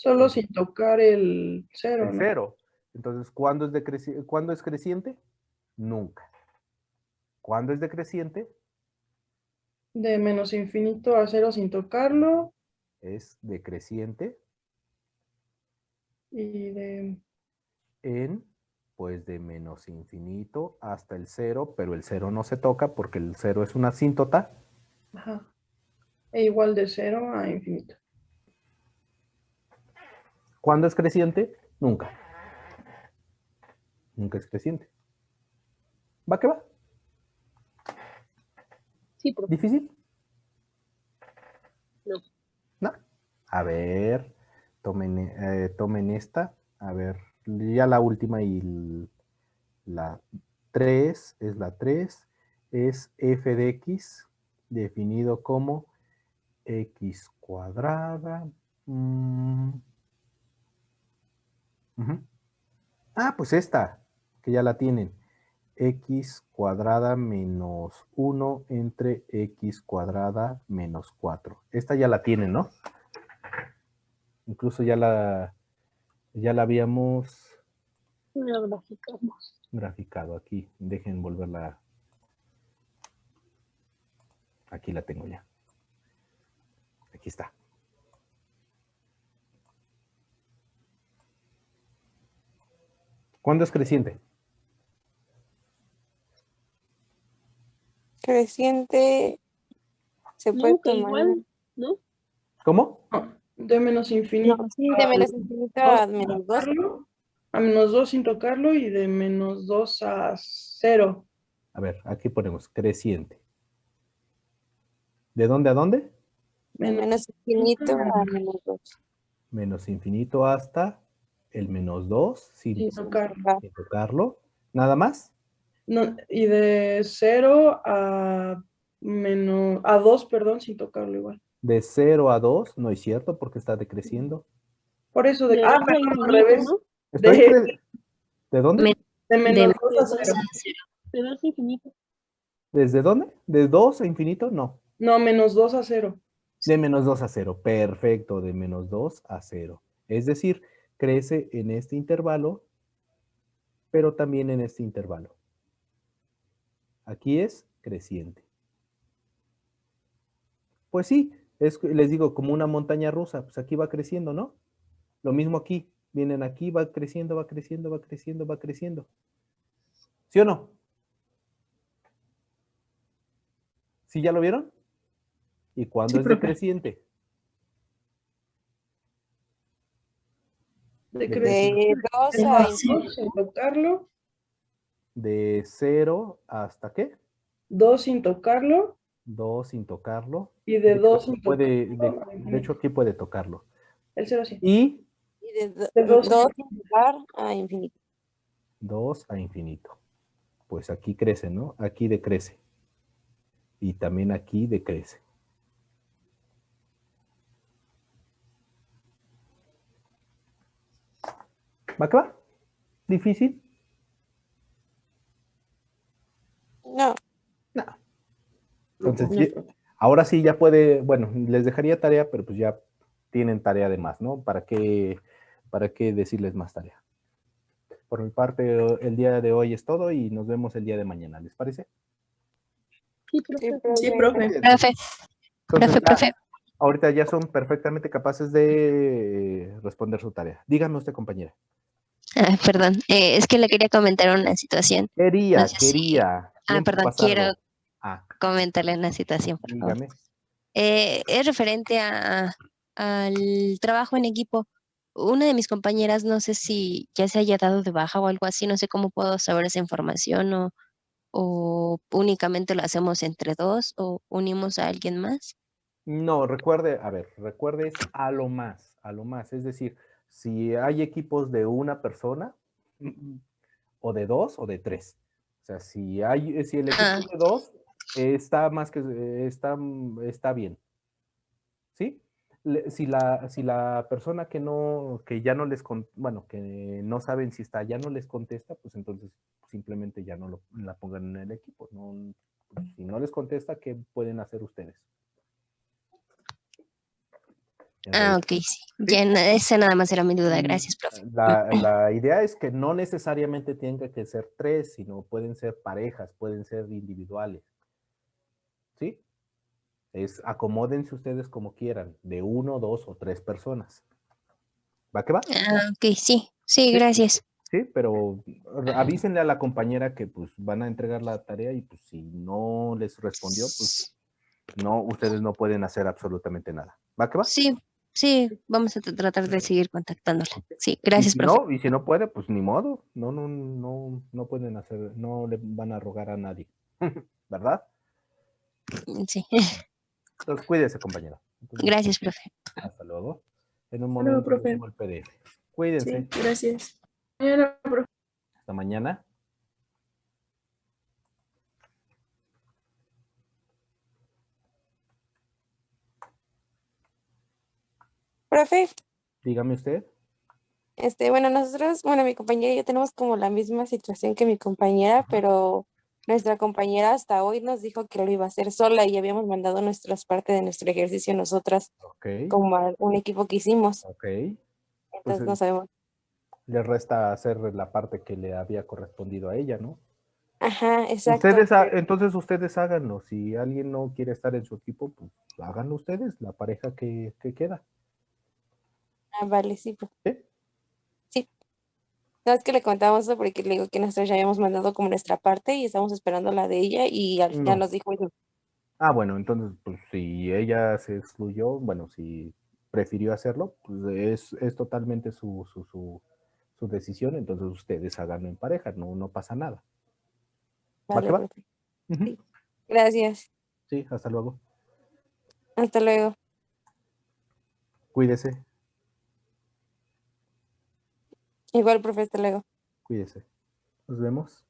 Solo sin tocar el cero, El ¿no? cero. Entonces, ¿cuándo es creciente? Nunca. ¿Cuándo es decreciente? De menos infinito a cero sin tocarlo. Es decreciente Y de... en, pues, de menos infinito hasta el cero, pero el cero no se toca porque el cero es una asíntota. Ajá. E igual de cero a infinito. ¿Cuándo es creciente? Nunca. Nunca es creciente. ¿Va que va? Sí, profe. ¿Difícil? No. No. A ver, tomen esta. A ver, ya la última y la 3 es la 3. Es f de x definido como x cuadrada. Ujú. Ah, pues esta, que ya la tienen. X cuadrada menos 1 entre x cuadrada menos 4. Esta ya la tienen, ¿no? Incluso ya la habíamos Lo graficamos. graficado aquí. Dejen volverla. Aquí la tengo ya. Aquí está. ¿Cuándo es creciente? Creciente se puede Nunca tomar. igual, ¿no? ¿Cómo? No, de menos infinito No, sí, de menos infinito a a 2 sin menos 2. tocarlo. A menos 2 sin tocarlo y de menos 2 a 0. A ver, aquí ponemos creciente. ¿De dónde a dónde? De menos infinito a menos 2. Menos infinito hasta el menos 2 Sin tocarlo. sin tocarlo. ¿Nada más? No, y de 0 a menos a 2, perdón, sin tocarlo igual. De 0 a 2, no es cierto porque está decreciendo. Por eso De 2 a perdón, al infinito, revés. ¿no? ¿De dónde? De menos 2 a De 0. 2 a infinito. ¿Desde dónde? ¿De 2 a infinito? No. No, menos 2 a 0. De menos 2 a 0. Perfecto, de menos 2 a 0. Es decir, crece en este intervalo, pero también en este intervalo. Aquí es creciente. Pues sí, les digo, como una montaña rusa, pues aquí va creciendo, ¿no? Lo mismo aquí, vienen aquí, va creciendo, va creciendo, va creciendo, va creciendo. ¿Sí o no? ¿Sí ya lo vieron? ¿Y cuándo Sí, es profe. decreciente? De 2 De a más infinito. 2 sin tocarlo. De 0 hasta ¿qué? 2 sin tocarlo. 2 sin tocarlo. Y de 2 sin Puede, tocarlo. de hecho, aquí puede tocarlo. El 0 sí. Y Y de De 2 2 sin tocar a infinito. 2 a infinito. Pues aquí crece, ¿no? Aquí decrece. Y también aquí decrece. ¿Va que va? ¿Difícil? No. No. Entonces, No, profe. ahora sí ya puede, bueno, les dejaría tarea, pero pues ya tienen tarea de más, ¿no? ¿Para qué decirles más tarea? Por mi parte, el día de hoy es todo y nos vemos el día de mañana, ¿les parece? Sí, profe. Sí, profe. Entonces, ya, ahorita ya son perfectamente capaces de responder su tarea. Dígame usted, compañera. Perdón, es que le quería comentar una situación. No sé si... Tiempo perdón, pasado. quiero comentarle una situación, por favor. Dígame. Es referente al trabajo en equipo. Una de mis compañeras, no sé si ya se haya dado de baja o algo así, no sé cómo puedo saber esa información o únicamente lo hacemos entre dos o unimos a alguien más. No, recuerde es a lo más, es decir, si hay equipos de una persona, o de dos, o de tres. O sea, si el equipo es de dos, está bien. ¿Sí? Si la persona que ya no que no saben si está, ya no les contesta, pues entonces simplemente ya no la pongan en el equipo. No, si no les contesta, ¿qué pueden hacer ustedes? Ah, ok, sí. Ya, esa nada más era mi duda. Gracias, profe. La idea es que no necesariamente tenga que ser 3, sino pueden ser parejas, pueden ser individuales. ¿Sí? Acomódense ustedes como quieran, de 1, 2 o 3 personas. ¿Va que va? Ah, ok, sí. Sí, Sí. gracias. Sí, pero avísenle a la compañera que pues van a entregar la tarea y pues si no les respondió, pues no, ustedes no pueden hacer absolutamente nada. ¿Va que va? Sí, sí, vamos a tratar de seguir contactándola. Sí, gracias, profe. Y si no puede, pues ni modo. No pueden hacer, no le van a rogar a nadie. ¿Verdad? Sí. Entonces cuídese, compañero. Entonces, Gracias, profe. hasta luego. En un Hasta luego, momento les profe. subo el PDF. Cuídense. Sí, gracias. Mañana, profe. Hasta mañana. Profe, Dígame usted. bueno, nosotros, bueno, mi compañera y yo tenemos como la misma situación que mi compañera, pero nuestra compañera hasta hoy nos dijo que lo iba a hacer sola y habíamos mandado nuestras partes de nuestro ejercicio nosotras Ok. como a un equipo que hicimos. Ok. Pues Entonces no sabemos. le resta hacer la parte que le había correspondido a ella, ¿no? Ajá, exacto. Entonces ustedes háganlo. Si alguien no quiere estar en su equipo, pues háganlo ustedes, la pareja que queda. Ah, vale, sí, profe. ¿Sí? Sí. No, es que le contamos eso porque le digo que nosotros ya habíamos mandado como nuestra parte y estamos esperando la de ella y al final No. nos dijo eso. Ah, bueno, entonces, pues si ella se excluyó, bueno, si prefirió hacerlo, pues es totalmente su decisión, entonces ustedes háganlo en pareja, no pasa nada. ¿Va que Vale, va? profe. Ujú. Sí. Gracias. Sí, hasta luego. Hasta luego. Cuídese, Igual, profe, hasta luego. cuídese. Nos vemos.